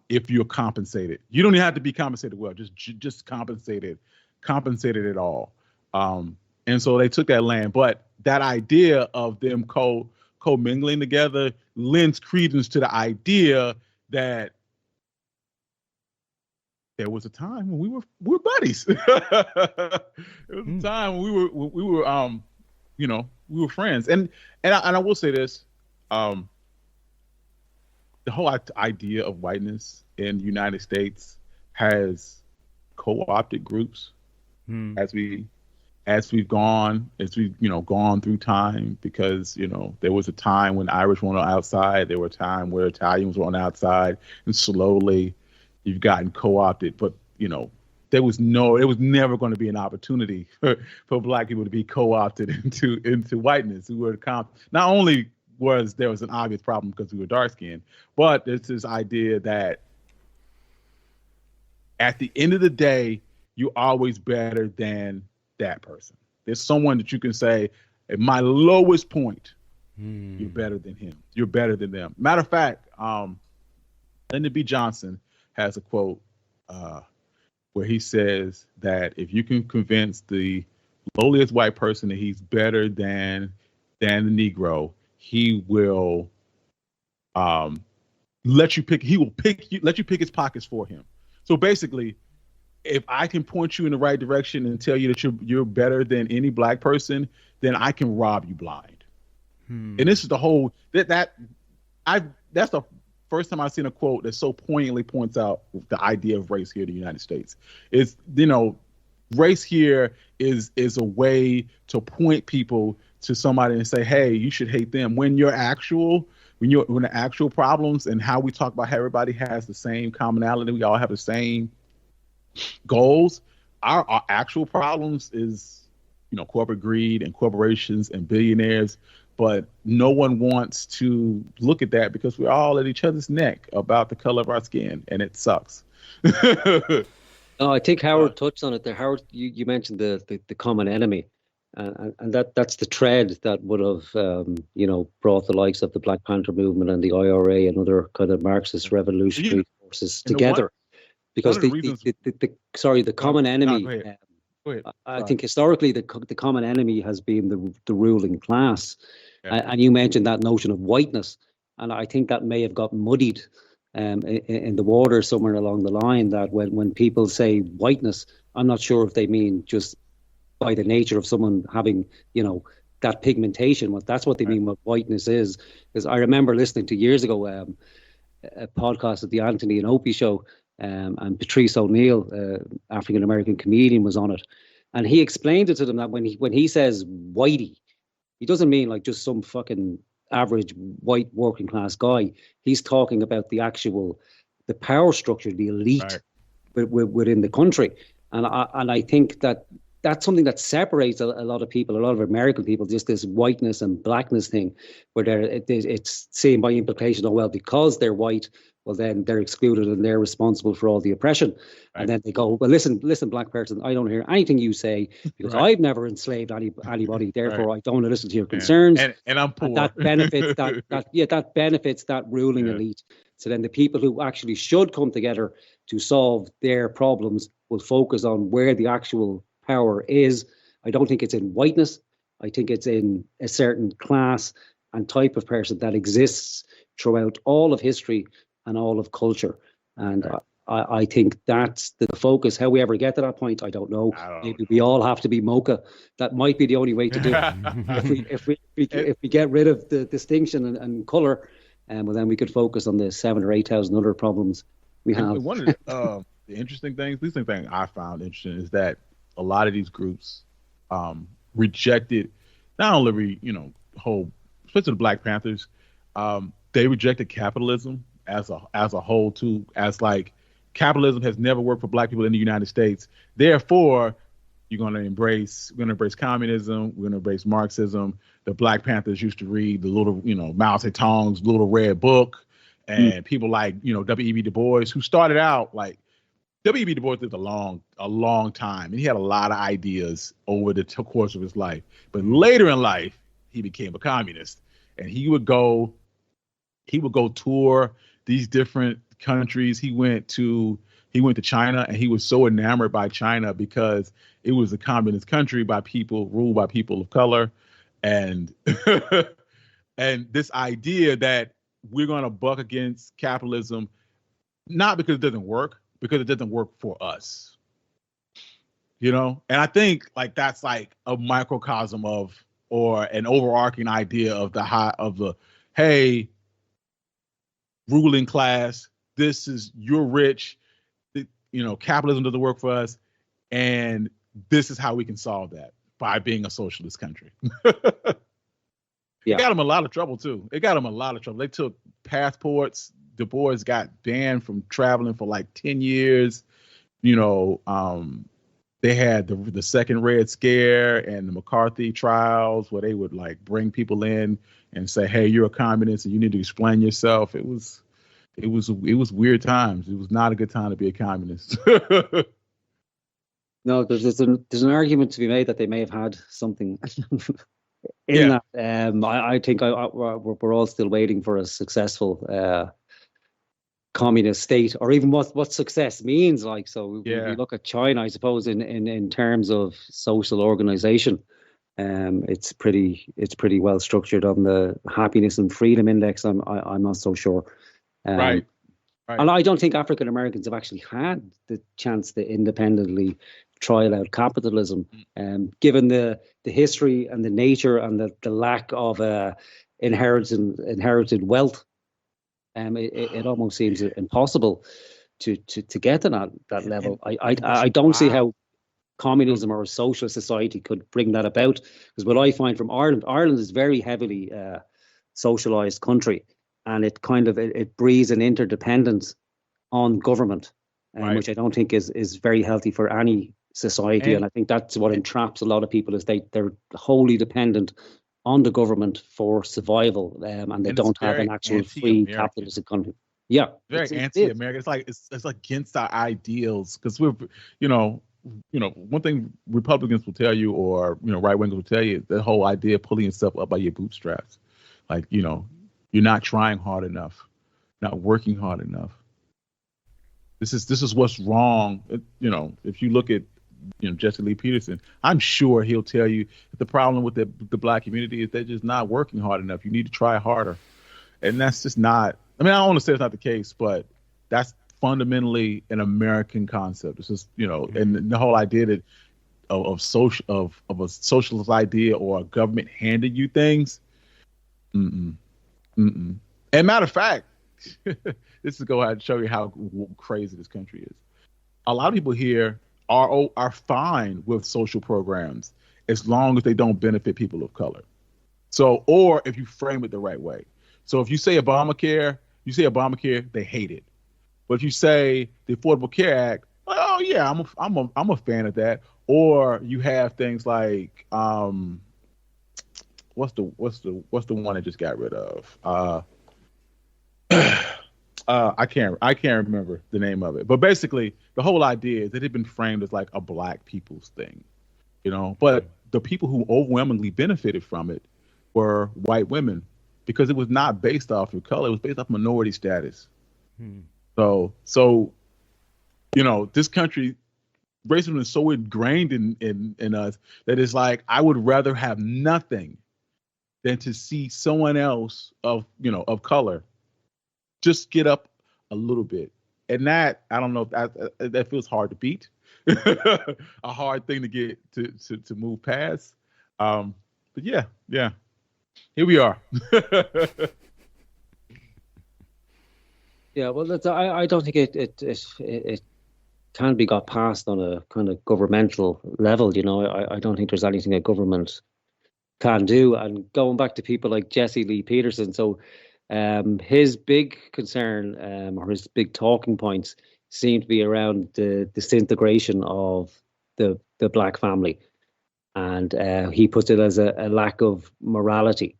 if you're compensated. You don't even have to be compensated well, just compensated at all. And so they took that land, but that idea of them co-mingling together lends credence to the idea that there was a time when we were buddies. There was a time when we were friends. And I will say this, the whole idea of whiteness in the United States has co-opted groups as we've gone through time, because there was a time when Irish were on the outside, there were a time where Italians were on the outside, and slowly you've gotten co-opted. But it was never going to be an opportunity for black people to be co-opted into whiteness. Who were not only there was an obvious problem because we were dark skinned. But there's this idea that at the end of the day, you're always better than that person. There's someone that you can say, at my lowest point, you're better than him. You're better than them. Matter of fact, Lyndon B. Johnson has a quote where he says that if you can convince the lowliest white person that he's better than the Negro, he will let you pick his pockets for him. So basically, if I can point you in the right direction and tell you that you're better than any black person, then I can rob you blind. And this is the whole that's the first time I've seen a quote that so poignantly points out the idea of race here in the United States. It's, race here is a way to point people to somebody and say, hey, you should hate them, when the actual problems and how we talk about how everybody has the same commonality, we all have the same goals. Our actual problems is, corporate greed and corporations and billionaires. But no one wants to look at that because we're all at each other's neck about the color of our skin, and it sucks. I think Howard touched on it there. Howard, you mentioned the common enemy, and that's the thread that would have brought the likes of the Black Panther movement and the IRA and other kind of Marxist revolutionary forces together. Because the common enemy. I think historically the common enemy has been the ruling class, and you mentioned that notion of whiteness, and I think that may have got muddied in the water somewhere along the line. That when people say whiteness, I'm not sure if they mean just by the nature of someone having that pigmentation. That's what they mean what whiteness is. Because I remember listening to years ago a podcast of the Anthony and Opie show. And Patrice O'Neill, African American comedian, was on it, and he explained it to them that when he says whitey, he doesn't mean like just some fucking average white working class guy. He's talking about the power structure, the elite within the country, and I think that that's something that separates a lot of people, a lot of American people, just this whiteness and blackness thing, where it's seen by implication, because they're white, well, then they're excluded and they're responsible for all the oppression. Right. And then they go, well, listen, black person, I don't hear anything you say because I've never enslaved anybody. Therefore, I don't want to listen to your concerns. And I'm poor. And that benefits that benefits that ruling elite. So then the people who actually should come together to solve their problems will focus on where the actual power is. I don't think it's in whiteness. I think it's in a certain class and type of person that exists throughout all of history and all of culture. And I think that's the focus. How we ever get to that point, I don't know. Maybe we all have to be mocha. That might be the only way to do it. if we get rid of the distinction and color, well, then we could focus on the 7,000 or 8,000 other problems we have. And one of the interesting things, I found interesting is that a lot of these groups rejected not only especially the Black Panthers, they rejected capitalism as a whole too, as like capitalism has never worked for black people in the United States. Therefore, we're going to embrace communism. We're going to embrace Marxism. The Black Panthers used to read the little, Mao Zedong's Little Red Book, and people like, W.E.B. Du Bois, who started out like W.E.B. Du Bois lived a long time, and he had a lot of ideas over the course of his life. But later in life, he became a communist, and he would go tour these different countries. He went to China, and he was so enamored by China because it was a communist country ruled by people of color, and and this idea that we're going to buck against capitalism, not because it doesn't work, because it doesn't work for us, and I think like that's like a microcosm of, or an overarching idea of hey, ruling class, you're rich, capitalism doesn't work for us, and this is how we can solve that, by being a socialist country. It got them a lot of trouble too. They took passports. Du Bois got banned from traveling for like 10 years. they had the second Red Scare and the McCarthy trials where they would like bring people in and say, "Hey, you're a communist and you need to explain yourself." It was weird times. It was not a good time to be a communist. No, there's an argument to be made that they may have had something in that. I think we're all still waiting for a successful communist state, or even what success means. Like, so we look at China, I suppose, in terms of social organization, it's pretty well structured on the happiness and freedom index. I'm not so sure. Right. And I don't think African Americans have actually had the chance to independently trial out capitalism, given the history and the nature and the lack of inherited wealth. It almost seems impossible to get to that level. I don't see how communism or a socialist society could bring that about, because what I find from Ireland is very heavily socialized country, and it kind of it breeds an interdependence on government, which I don't think is very healthy for any society. And I think that's what entraps a lot of people, is they're wholly dependent on the government for survival, and they don't have an actual free capitalist economy. Yeah, very anti-American. It's like it's against our ideals, because we're one thing Republicans will tell you, or right wingers will tell you, the whole idea of pulling yourself up by your bootstraps, like you're not trying hard enough, not working hard enough. This is what's wrong. If you look at Jesse Lee Peterson, I'm sure he'll tell you that the problem with the black community is they're just not working hard enough. You need to try harder. And that's just not, I don't want to say it's not the case, but that's fundamentally an American concept. It's just, and the whole idea that of a socialist idea or a government handing you things. And matter of fact, this is go ahead and show you how crazy this country is. A lot of people here are fine with social programs as long as they don't benefit people of color. So, or if you frame it the right way. So if you say Obamacare, they hate it. But if you say the Affordable Care Act, oh yeah, I'm a fan of that. Or you have things like what's the one they just got rid of? I can't remember the name of it, but basically the whole idea is that it had been framed as like a black people's thing, but the people who overwhelmingly benefited from it were white women, because it was not based off of color, it was based off minority status. So this country, racism is so ingrained in us that it's like, I would rather have nothing than to see someone else of color just get up a little bit. And that, I don't know, if that feels hard to beat, a hard thing to get to move past. But yeah, here we are. Yeah, well, I don't think it can be got past on a kind of governmental level. I don't think there's anything a government can do. And going back to people like Jesse Lee Peterson, so his big concern, or his big talking points, seem to be around the disintegration of the black family, and he puts it as a lack of morality,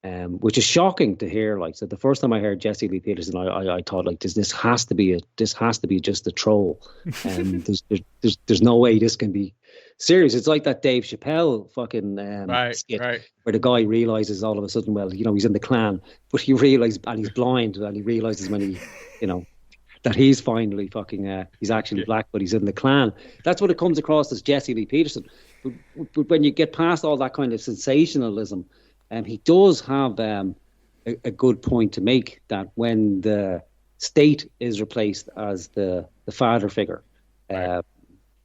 which is shocking to hear. Like, so the first time I heard Jesse Lee Peterson, I thought, like, this has to be just a troll, and there's no way this can be serious. It's like that Dave Chappelle fucking skit, where the guy realizes all of a sudden, well, he's in the Klan, but he realizes, and he's blind, and he realizes when he, that he's finally fucking, he's actually black, but he's in the Klan. That's what it comes across as Jesse Lee Peterson. But when you get past all that kind of sensationalism, he does have a good point to make, that when the state is replaced as the father figure,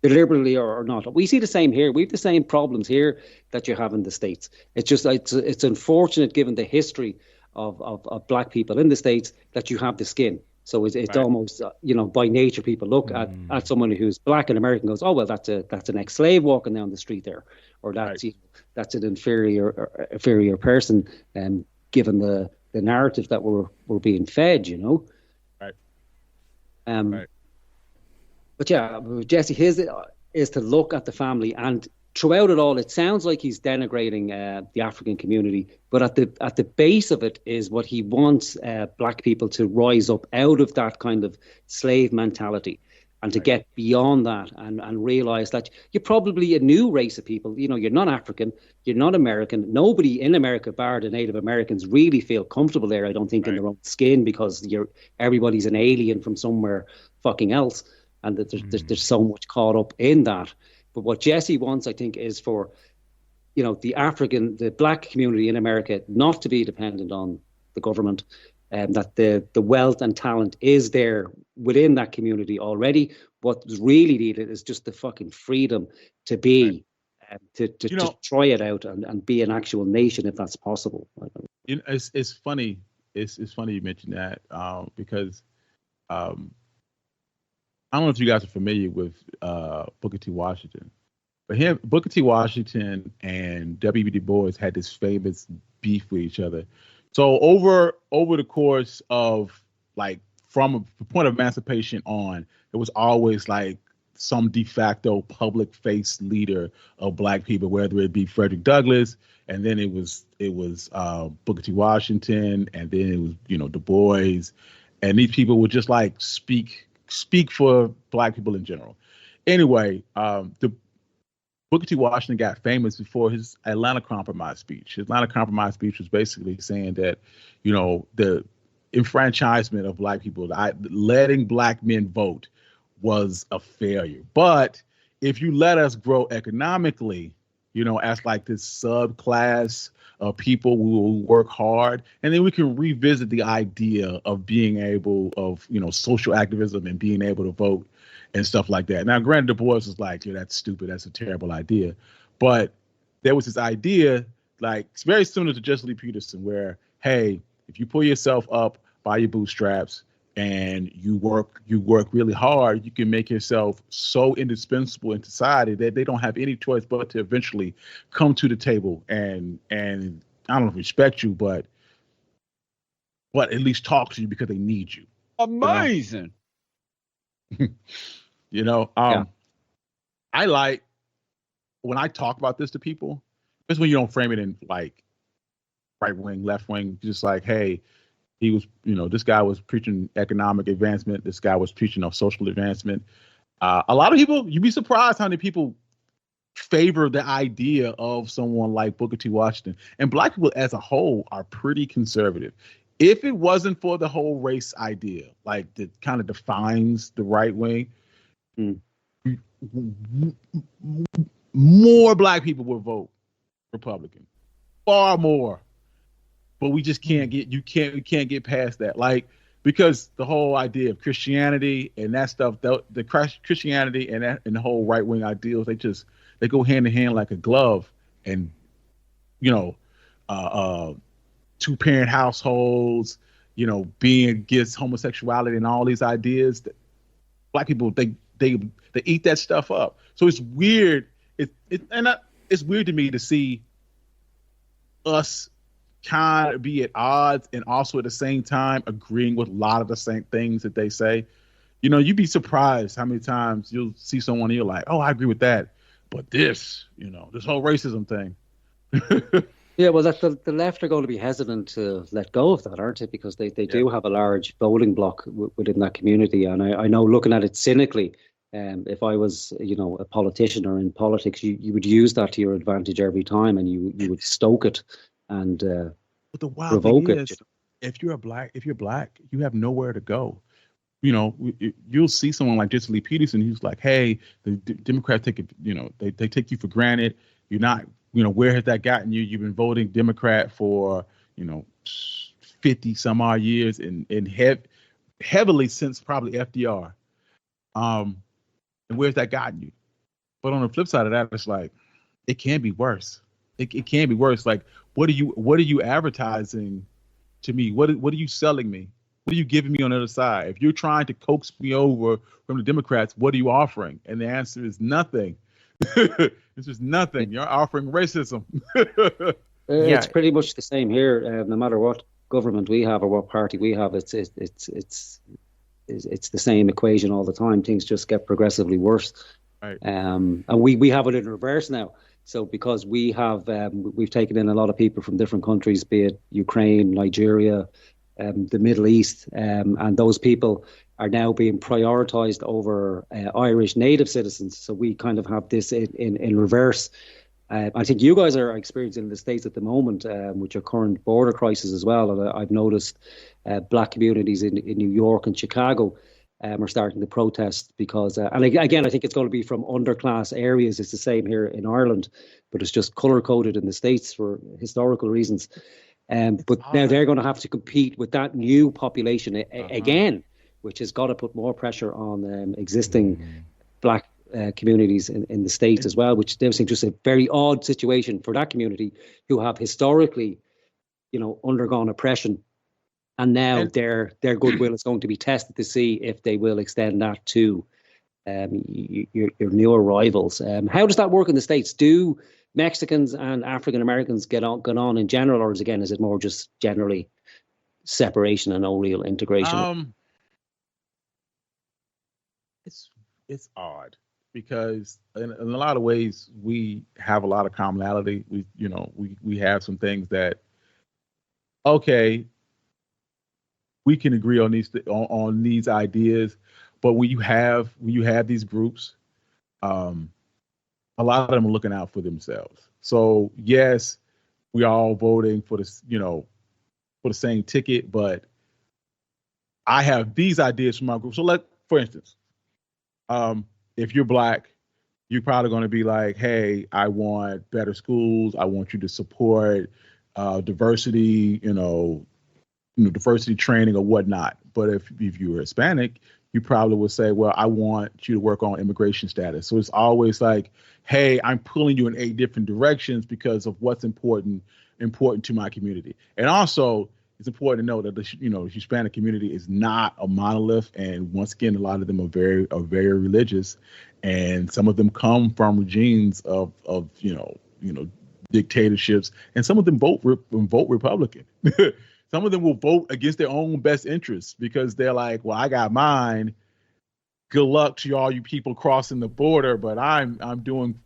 deliberately or not, we see the same here. We have the same problems here that you have in the States. It's just it's unfortunate, given the history of black people in the States, that you have the skin. So it's almost by nature, people look at someone who's black and American, goes, oh well, that's an ex-slave walking down the street there, or that's an inferior person, given the narrative that we're being fed, But yeah, Jesse, is to look at the family, and throughout it all, it sounds like he's denigrating the African community, but at the base of it is what he wants black people to rise up out of that kind of slave mentality, and to get beyond that and realize that you're probably a new race of people. You know, you're not African, you're not American. Nobody in America, bar the Native Americans, really feel comfortable there, I don't think, in their own skin, because everybody's an alien from somewhere fucking else, and that there's so much caught up in that. But what Jesse wants, I think, is for, you know, the black community in America not to be dependent on the government, and that the wealth and talent is there within that community already. What's really needed is just the fucking freedom to be, to try it out and be an actual nation, if that's possible. You know, it's funny. It's funny you mentioned that because I don't know if you guys are familiar with Booker T. Washington, but Booker T. Washington and W.B. Du Bois had this famous beef with each other. So over the course of, like, from the point of emancipation on, it was always like some de facto public face leader of black people, whether it be Frederick Douglass, and then it was Booker T. Washington, and then it was, you know, Du Bois, and these people would just like speak for black people in general. Anyway, the Booker T. Washington got famous before his Atlanta Compromise speech. His Atlanta Compromise speech was basically saying that, you know, the enfranchisement of black people, letting black men vote, was a failure. But if you let us grow economically, you know, as like this subclass of people who will work hard, and then we can revisit the idea of being able of, you know, social activism and being able to vote and stuff like that. Now, granted, Du Bois was like, yeah, that's stupid. That's a terrible idea. But there was this idea, like, it's very similar to Jesse Lee Peterson, where, hey, if you pull yourself up by your bootstraps and you work really hard, you can make yourself so indispensable in society that they don't have any choice but to eventually come to the table and I don't know, respect you, but at least talk to you because they need you. Amazing. You know, I like when I talk about this to people, it's when you don't frame it in like right wing, left wing, just like, hey, he was, you know, this guy was preaching economic advancement. This guy was preaching of social advancement. A lot of people, you'd be surprised how many people favor the idea of someone like Booker T. Washington. And black people as a whole are pretty conservative. If it wasn't for the whole race idea, like that kind of defines the right wing, more black people would vote Republican, far more. But we just can't get past that, like, because the whole idea of Christianity and that stuff, the Christianity and the whole right wing ideals, they go hand in hand like a glove. And, you know, 2-parent households, you know, being against homosexuality and all these ideas, that black people they eat that stuff up. So it's weird. It's weird to me to see us kind of be at odds and also at the same time agreeing with a lot of the same things that they say. You know, you'd be surprised how many times you'll see someone and you're like, oh, I agree with that, but this, you know, this whole racism thing. Yeah, well, the left are going to be hesitant to let go of that, aren't they? Because they do have a large voting bloc within that community. And I know, looking at it cynically, if I was, you know, a politician or in politics, you would use that to your advantage every time, and you would stoke it and but the wild provoke thing it. is, if you're black, you have nowhere to go. You know, you'll see someone like Jesse Lee Peterson. He's like, hey, the Democrats take it, you know, they take you for granted. You're not, you know, where has that gotten you? You've been voting Democrat for, you know, 50 some odd years and heavily since probably FDR. And where's that gotten you? But on the flip side of that, it's like, it can be worse. It can be worse. Like, what are you advertising to me? What are you selling me? What are you giving me on the other side? If you're trying to coax me over from the Democrats, what are you offering? And the answer is nothing. It's just nothing. You're offering racism. It's pretty much the same here. No matter what government we have or what party we have, it's the same equation all the time. Things just get progressively worse. Right. And we have it in reverse now. So because we've taken in a lot of people from different countries, be it Ukraine, Nigeria, the Middle East, and those people are now being prioritized over Irish native citizens. So we kind of have this in reverse. I think you guys are experiencing in the States at the moment with your current border crisis as well. And I've noticed black communities in New York and Chicago are starting to protest because, and again, I think it's going to be from underclass areas. It's the same here in Ireland, but it's just color coded in the States for historical reasons. But now they're going to have to compete with that new population again, which has got to put more pressure on existing black communities in the States as well, which they seem just a very odd situation for that community who have historically, undergone oppression. And now their goodwill is going to be tested to see if they will extend that to your newer rivals. How does that work in the States? Do Mexicans and African Americans get on in general, or is it more just generally separation and no real integration? It's odd because in a lot of ways we have a lot of commonality. We have some things that we can agree on these ideas, but when you have these groups, a lot of them are looking out for themselves. So yes, we are all voting for this, for the same ticket, but I have these ideas from my group. So for instance, if you're black, you're probably going to be like, hey, I want better schools. I want you to support diversity, diversity training or whatnot. But if you're Hispanic, you probably would say, well, I want you to work on immigration status. So it's always like, hey, I'm pulling you in 8 different directions because of what's important to my community. And also, it's important to know that the Hispanic community is not a monolith. And once again, a lot of them are very religious, and some of them come from regimes of dictatorships, and some of them vote Republican. Some of them will vote against their own best interests because they're like, well, I got mine. Good luck to all you people crossing the border, but I'm doing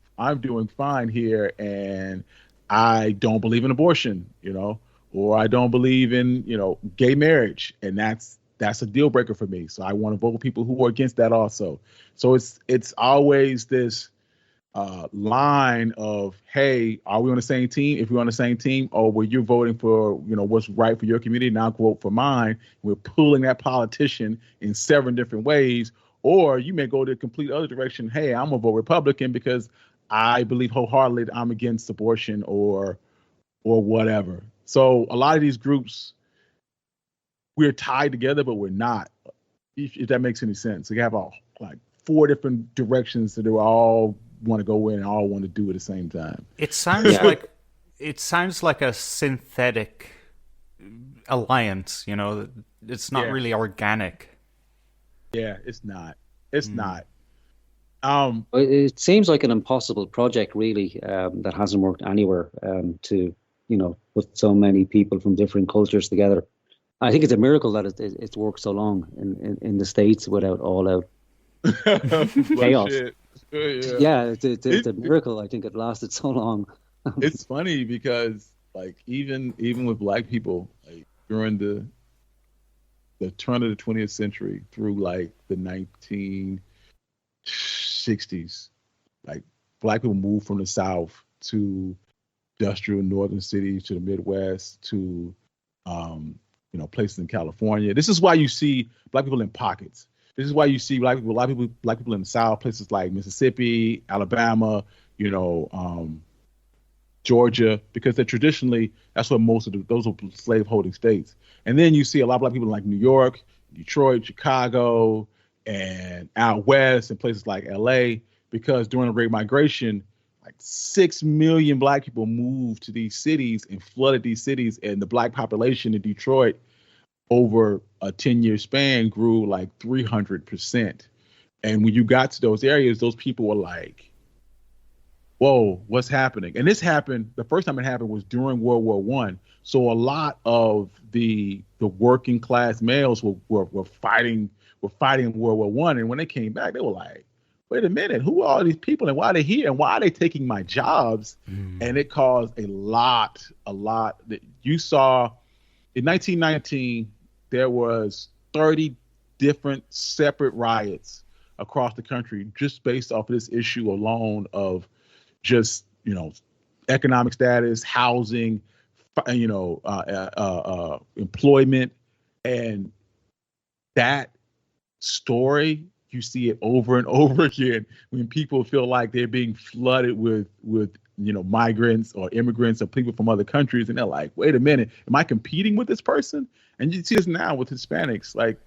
fine here, and I don't believe in abortion, or I don't believe in, gay marriage, and that's a deal breaker for me. So I want to vote for people who are against that also. So it's always this line of, hey, are we on the same team? If we're on the same team, or well, you're voting for, what's right for your community, now vote for mine. We're pulling that politician in 7 different ways. Or you may go the complete other direction. Hey, I'm gonna vote Republican because I believe wholeheartedly that I'm against abortion or whatever. So a lot of these groups, we're tied together, but we're not. If that makes any sense. So you have 4 different directions that they all want to go in and all want to do at the same time. It sounds like a synthetic alliance. It's not really organic. Yeah, it's not. It's not. It seems like an impossible project, really, that hasn't worked anywhere. To put so many people from different cultures together. I think it's a miracle that it's worked so long in the States without all out chaos. Yeah, it's a miracle. I think it lasted so long. It's funny because even with black people, during the turn of the 20th century through the 1960s, black people moved from the South to industrial northern cities, to the Midwest, to places in California. This is why you see black people in pockets. This is why you see black people in the South, places like Mississippi, Alabama, Georgia, because that's where most of those are slave-holding states. And then you see a lot of black people in New York, Detroit, Chicago, and out west and places like LA, because during the Great Migration, 6 million black people moved to these cities and flooded these cities, and the black population in Detroit over a 10-year span grew 300%. And when you got to those areas, those people were like, whoa, what's happening? And this happened, the first time it happened was during World War I. So a lot of the working class males were fighting in World War I. And when they came back, they were like, wait a minute, who are all these people and why are they here and why are they taking my jobs? And it caused a lot that you saw in 1919, there was 30 different separate riots across the country just based off of this issue alone of just, economic status, housing, employment. And that story, you see it over and over again when people feel like they're being flooded with migrants or immigrants or people from other countries, and they're like, wait a minute, am I competing with this person? And you see this now with Hispanics, like,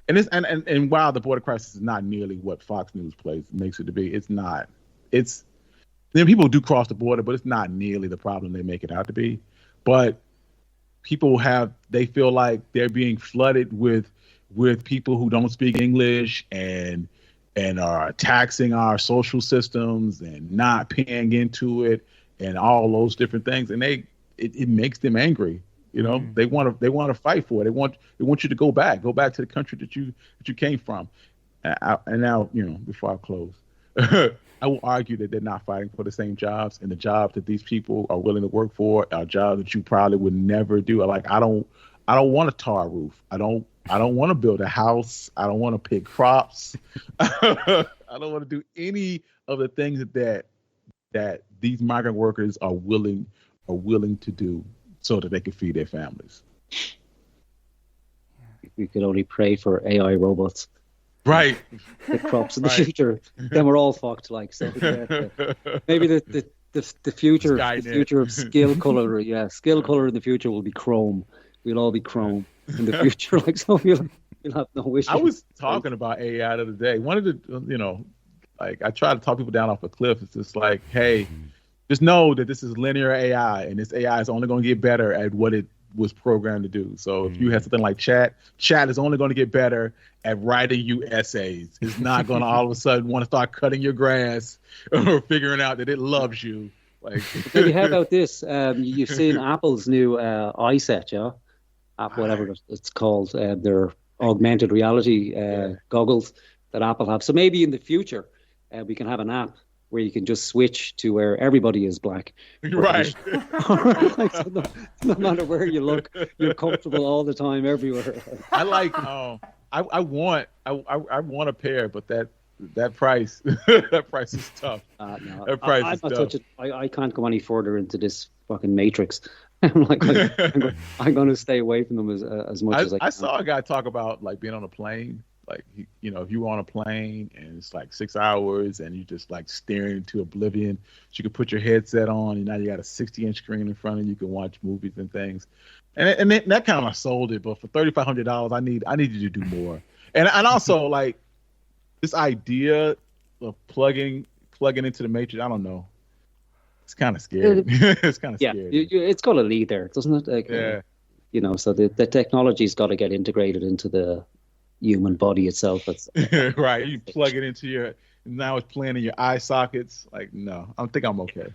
and while the border crisis is not nearly what Fox News makes it to be, it's not. It's people do cross the border, but it's not nearly the problem they make it out to be. But people they feel like they're being flooded with people who don't speak English and are taxing our social systems and not paying into it and all those different things. And it makes them angry. They want to fight for it. They want you to go back to the country that you came from. And now, before I close, I will argue that they're not fighting for the same jobs, and the jobs that these people are willing to work for are jobs that you probably would never do. Like, I don't want a tar roof. I don't want to build a house. I don't want to pick crops. I don't want to do any of the things that these migrant workers are willing to do so that they can feed their families. We could only pray for AI robots. Right. The crops in the future. Then we're all fucked. Like, so maybe the future of skill color. Skill color in the future will be chrome. We'll all be chrome in the future. Like, so we'll have no issues. I was talking about AI the other day. One of the, like, I try to talk people down off a cliff. It's just like, hey, just know that this is linear AI, and this AI is only going to get better at what it was programmed to do. So if you have something like chat is only going to get better at writing you essays. It's not going to all of a sudden want to start cutting your grass or figuring out that it loves you. Like, how about this? You've seen Apple's new iSet, yeah? App, whatever it's called, their augmented reality goggles that Apple have. So maybe in the future, we can have an app where you can just switch to where everybody is black. Right. Like, so no matter where you look, you're comfortable all the time, everywhere. I like. I want a pair, but that price that price is tough. No, that price is tough. I can't go any further into this fucking matrix. I'm like, I'm going to stay away from them as much as I can. I saw a guy talk about like being on a plane. Like, if you were on a plane and it's like 6 hours and you just like staring into oblivion, so you can put your headset on and now you got a 60-inch screen in front of you, you can watch movies and things. And that kind of sold it. But for $3,500, I need you to do more. And also, like, this idea of plugging into the matrix, I don't know. It's kind of scary. It's kind of scary. It's got to lead there, doesn't it? Like, yeah. So the technology's got to get integrated into the human body itself. Right. You plug it into now it's playing in your eye sockets. Like, no, I think I'm okay.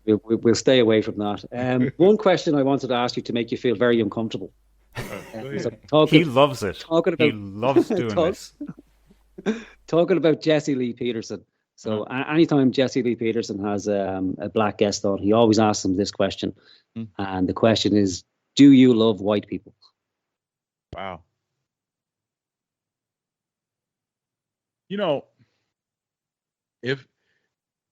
We'll stay away from that. One question I wanted to ask you to make you feel very uncomfortable. He loves it. He loves doing this. Talking about Jesse Lee Peterson. So anytime Jesse Lee Peterson has a black guest on, he always asks him this question. And the question is, do you love white people? Wow. If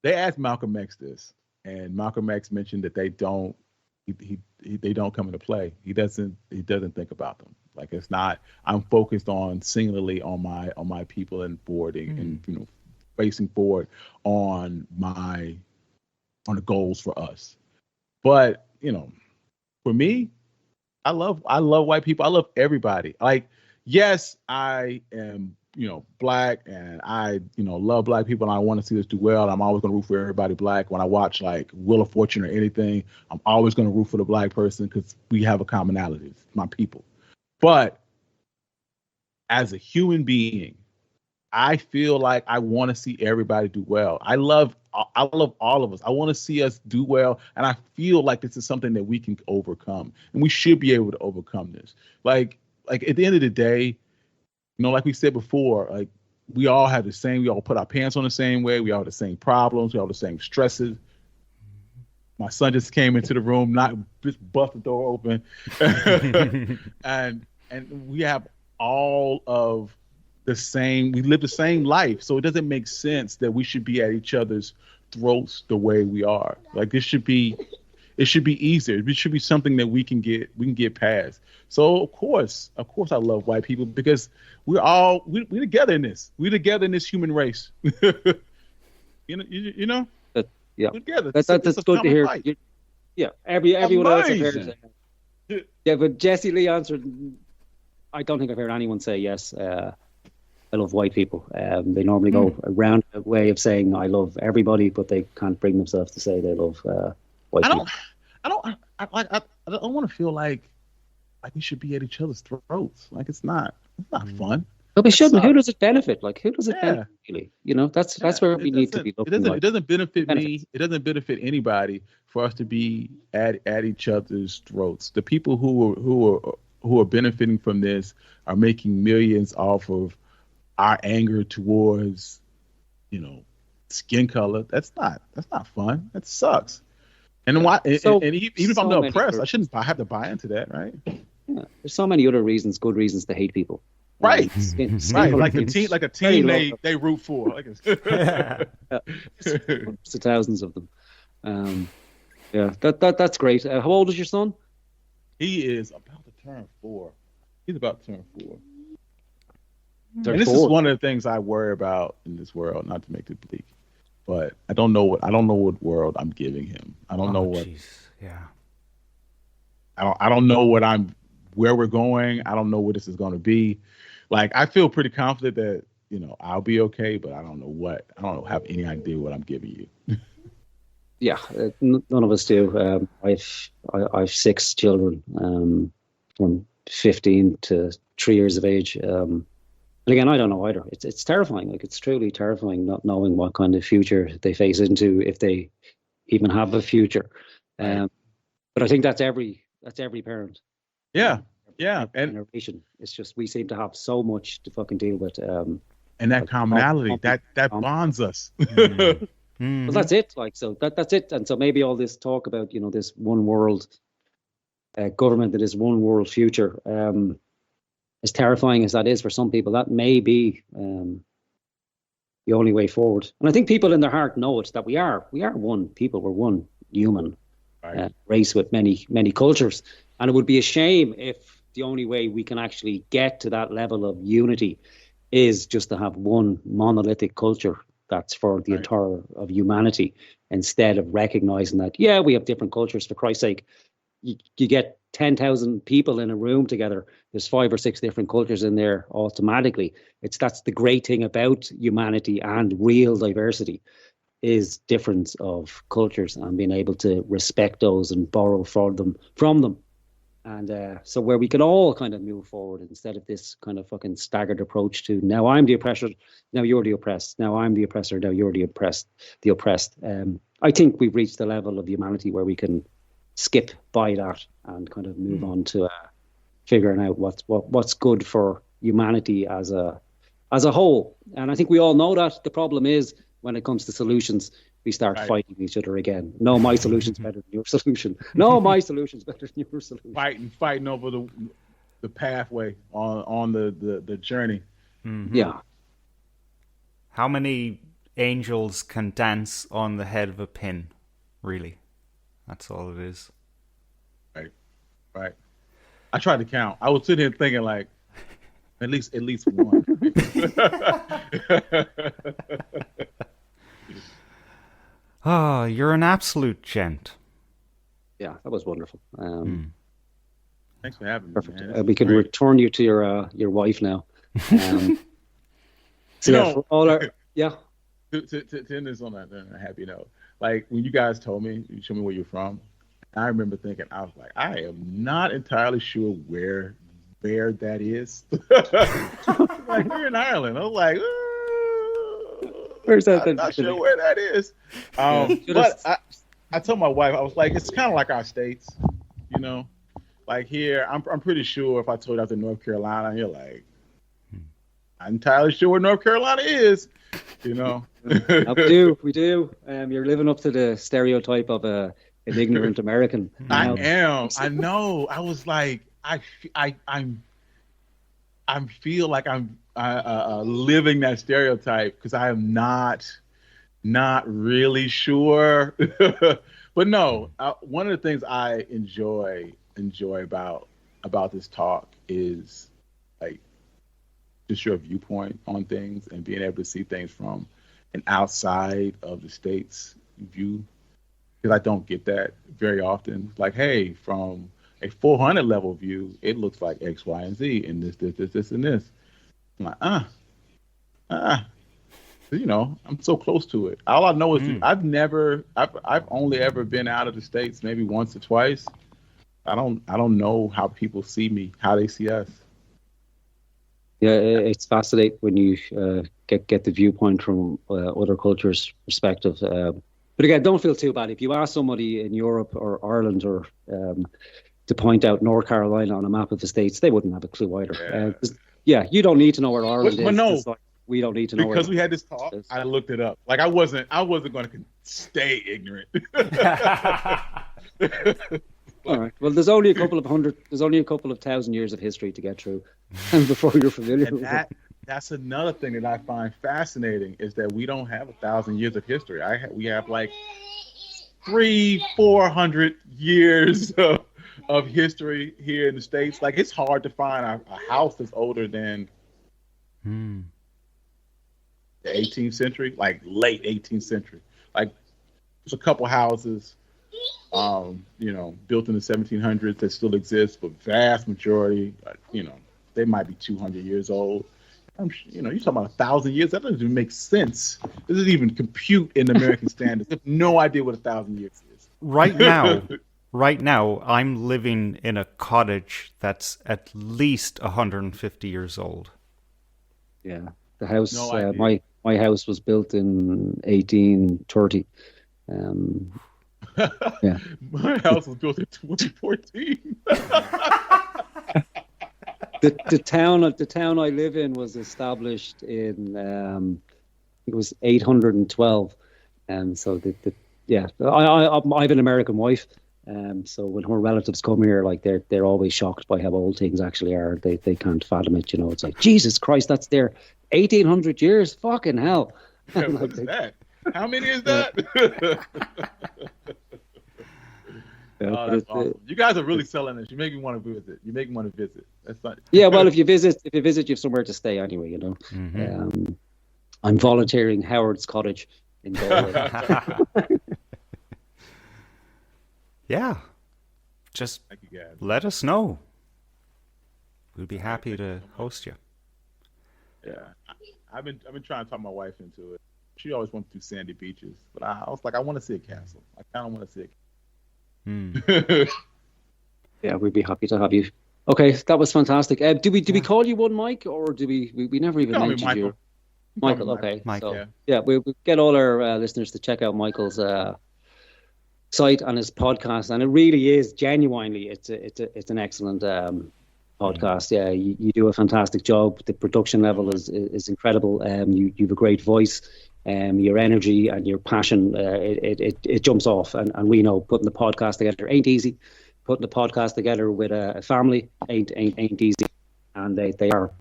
they asked Malcolm X this, and Malcolm X mentioned that they don't come into play. He doesn't think about them. Like, it's not. I'm focused on singularly on my people and forwarding and facing forward on the goals for us. But for me, I love white people. I love everybody. Like, yes, I am black, and I love black people, and I want to see us do well. I'm always going to root for everybody black. When I watch like Wheel of Fortune or anything, I'm always going to root for the black person because we have a commonality. It's my people. But as a human being, I feel like I want to see everybody do well. I love all of us. I want to see us do well, and I feel like this is something that we can overcome, and we should be able to overcome this. Like at the end of the day, like we said before, like we all have the same. We all put our pants on the same way. We all have the same problems. We all have the same stresses. My son just came into the room, just bust the door open, and we have all of the same. We live the same life, so it doesn't make sense that we should be at each other's throats the way we are. Like it should be easier. It should be something that we can get past. So of course I love white people because we're together in this. We're together in this human race. you know. Yeah, we're together. That's good to hear. Yeah, everyone else I've heard. Yeah, but Jesse Lee answered. I don't think I've heard anyone say yes. I love white people. They normally go a roundabout way of saying I love everybody, but they can't bring themselves to say they love white people. I don't want to feel like we should be at each other's throats. Like it's not fun. But we shouldn't. Who does it benefit? Like who does it benefit really? You know, that's where we need to be looking. It doesn't benefit me. It doesn't benefit anybody for us to be at each other's throats. The people who are benefiting from this are making millions off of our anger towards, skin color. That's not fun. That sucks. And why? And even if I'm not oppressed, I have to buy into that, right? Yeah, there's so many other reasons, good reasons to hate people. Right, right. Like a team they root for. Like it's thousands of them. Yeah, that's great. How old is your son? He is about to turn 4. He's about to turn 4. And this is one of the things I worry about in this world. Not to make it bleak, but I don't know what world I'm giving him. I don't know what. Geez. Yeah. I don't know where we're going. I don't know what this is going to be. Like I feel pretty confident that I'll be okay, but I don't have any idea what I'm giving you. Yeah, none of us do. I've 6 children, from 15 to 3 years of age. And again, I don't know either. It's terrifying. Like it's truly terrifying not knowing what kind of future they face into, if they even have a future. But I think that's every parent. Yeah. Yeah, and generation. It's just we seem to have so much to fucking deal with. And that commonality that bonds us. Well, that's it. Like so, that's it. And so maybe all this talk about this one world government, that is one world future, as terrifying as that is for some people, that may be the only way forward. And I think people in their heart know it, that we are one people. We're one human race with many cultures. And it would be a shame if the only way we can actually get to that level of unity is just to have one monolithic culture that's for the entire of humanity, instead of recognizing that, we have different cultures. For Christ's sake, you get 10,000 people in a room together. There's 5 or 6 different cultures in there automatically. That's the great thing about humanity and real diversity, is difference of cultures and being able to respect those and borrow from them. And so where we can all kind of move forward, instead of this kind of fucking staggered approach to, now I'm the oppressor, now you're the oppressed, now I'm the oppressor, now you're the oppressed. I think we've reached the level of humanity where we can skip by that and kind of move on to figuring out what's good for humanity as a whole. And I think we all know that. The problem is, when it comes to solutions, we start fighting each other again. No, my solution's better than your solution. No, my solution's better than your solution. Fighting over the pathway on the journey. Mm-hmm. Yeah. How many angels can dance on the head of a pin? Really, that's all it is. Right. I tried to count. I was sitting here thinking like, at least one. Oh, you're an absolute gent. Yeah, that was wonderful. Thanks for having me. Perfect. We can return you to your wife now. For all our to end this on a happy note. Like when you guys told me, you showed me where you're from, I remember thinking, I was like, I am not entirely sure where that is. Like we're in Ireland. I was like, where's that? I'm not sure where that is. But I told my wife, I was like, it's kind of like our states, Like here, I'm pretty sure if I told you out to North Carolina, you're like, I'm entirely sure where North Carolina is. You know. We do. You're living up to the stereotype of an ignorant American. I now. am. I know. I was like, I feel like I'm living that stereotype because I am not really sure. But no, one of the things I enjoy about this talk is like just your viewpoint on things and being able to see things from an outside of the state's view, because I don't get that very often. Like, hey, from a 400 level view, it looks like X, Y, and Z, and this, and this. I'm like, you know, I'm so close to it. All I know is I've only ever been out of the States maybe once or twice. I don't know how people see me, how they see us. Yeah, it's fascinating when you get the viewpoint from other cultures' perspective. But again, don't feel too bad. If you ask somebody in Europe or Ireland or to point out North Carolina on a map of the States, they wouldn't have a clue either. You don't need to know where Ireland is. No, like we don't need to know because we had this talk. I looked it up. Like I wasn't going to stay ignorant. All right. Well, there's only a couple of thousand years of history to get through before you're familiar with it. That's another thing that I find fascinating is that we don't have 1,000 years of history. We have like 300-400 years of history here in the States. Like it's hard to find a house that's older than the 18th century, like late 18th century. Like there's a couple houses, built in the 1700s that still exist, but vast majority, they might be 200 years old. You're talking about 1,000 years. That doesn't even make sense. This doesn't even compute in American standards. I have no idea what 1,000 years is. Right now, I'm living in a cottage that's at least 150 years old. Yeah, the house. My house was built in 1830. Yeah. My house was built in 2014. The town I live in was established in it was 812, so I have an American wife, so when her relatives come here, like they're always shocked by how old things actually are. They can't fathom it. It's like Jesus Christ, that's there 1,800 years. Fucking hell. Yeah, what is that? How many is that? Oh, that's awesome. You guys are really selling this. You make me want to visit. That's not. Yeah, well, if you visit, you have somewhere to stay anyway. Mm-hmm. I'm volunteering Howard's Cottage in Galway. Yeah, just let us know. We'd be happy to host you. Yeah, I've been trying to talk my wife into it. She always wants to do sandy beaches, but I was like, I want to see a castle. I kind of want to see it. Yeah, we'd be happy to have you. Okay, that was fantastic. Do we call you one Mike, or do we never even mentioned you? Michael. Okay. Michael. So, we'll get all our listeners to check out Michael's site and his podcast, and it really is genuinely it's an excellent podcast. Yeah, you do a fantastic job. The production level is incredible. You have a great voice. Your energy and your passion, it jumps off, and we know putting the podcast together ain't easy. Putting the podcast together with a family ain't easy, and they are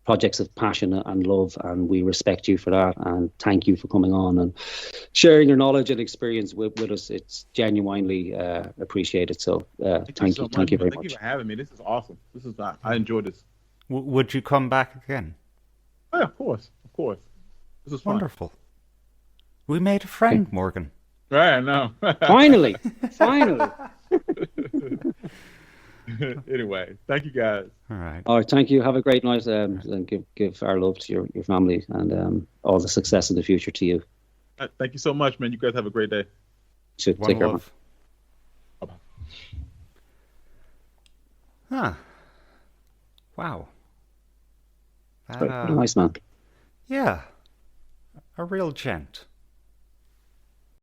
projects of passion and love, and we respect you for that, and thank you for coming on and sharing your knowledge and experience with us. It's genuinely appreciated. So thank you very much. Thank you for having me. This is awesome. I enjoyed this. Would you come back again? Oh, yeah, of course. This is fun. Wonderful. We made a friend, Morgan. Right, I know. Finally. Anyway, thank you guys. All right. All right, thank you. Have a great night, and give our love to your family, and all the success in the future to you. Thank you so much, man. You guys have a great day. Take care, man. Bye-bye. Huh. Wow. Nice man. Yeah. A real gent.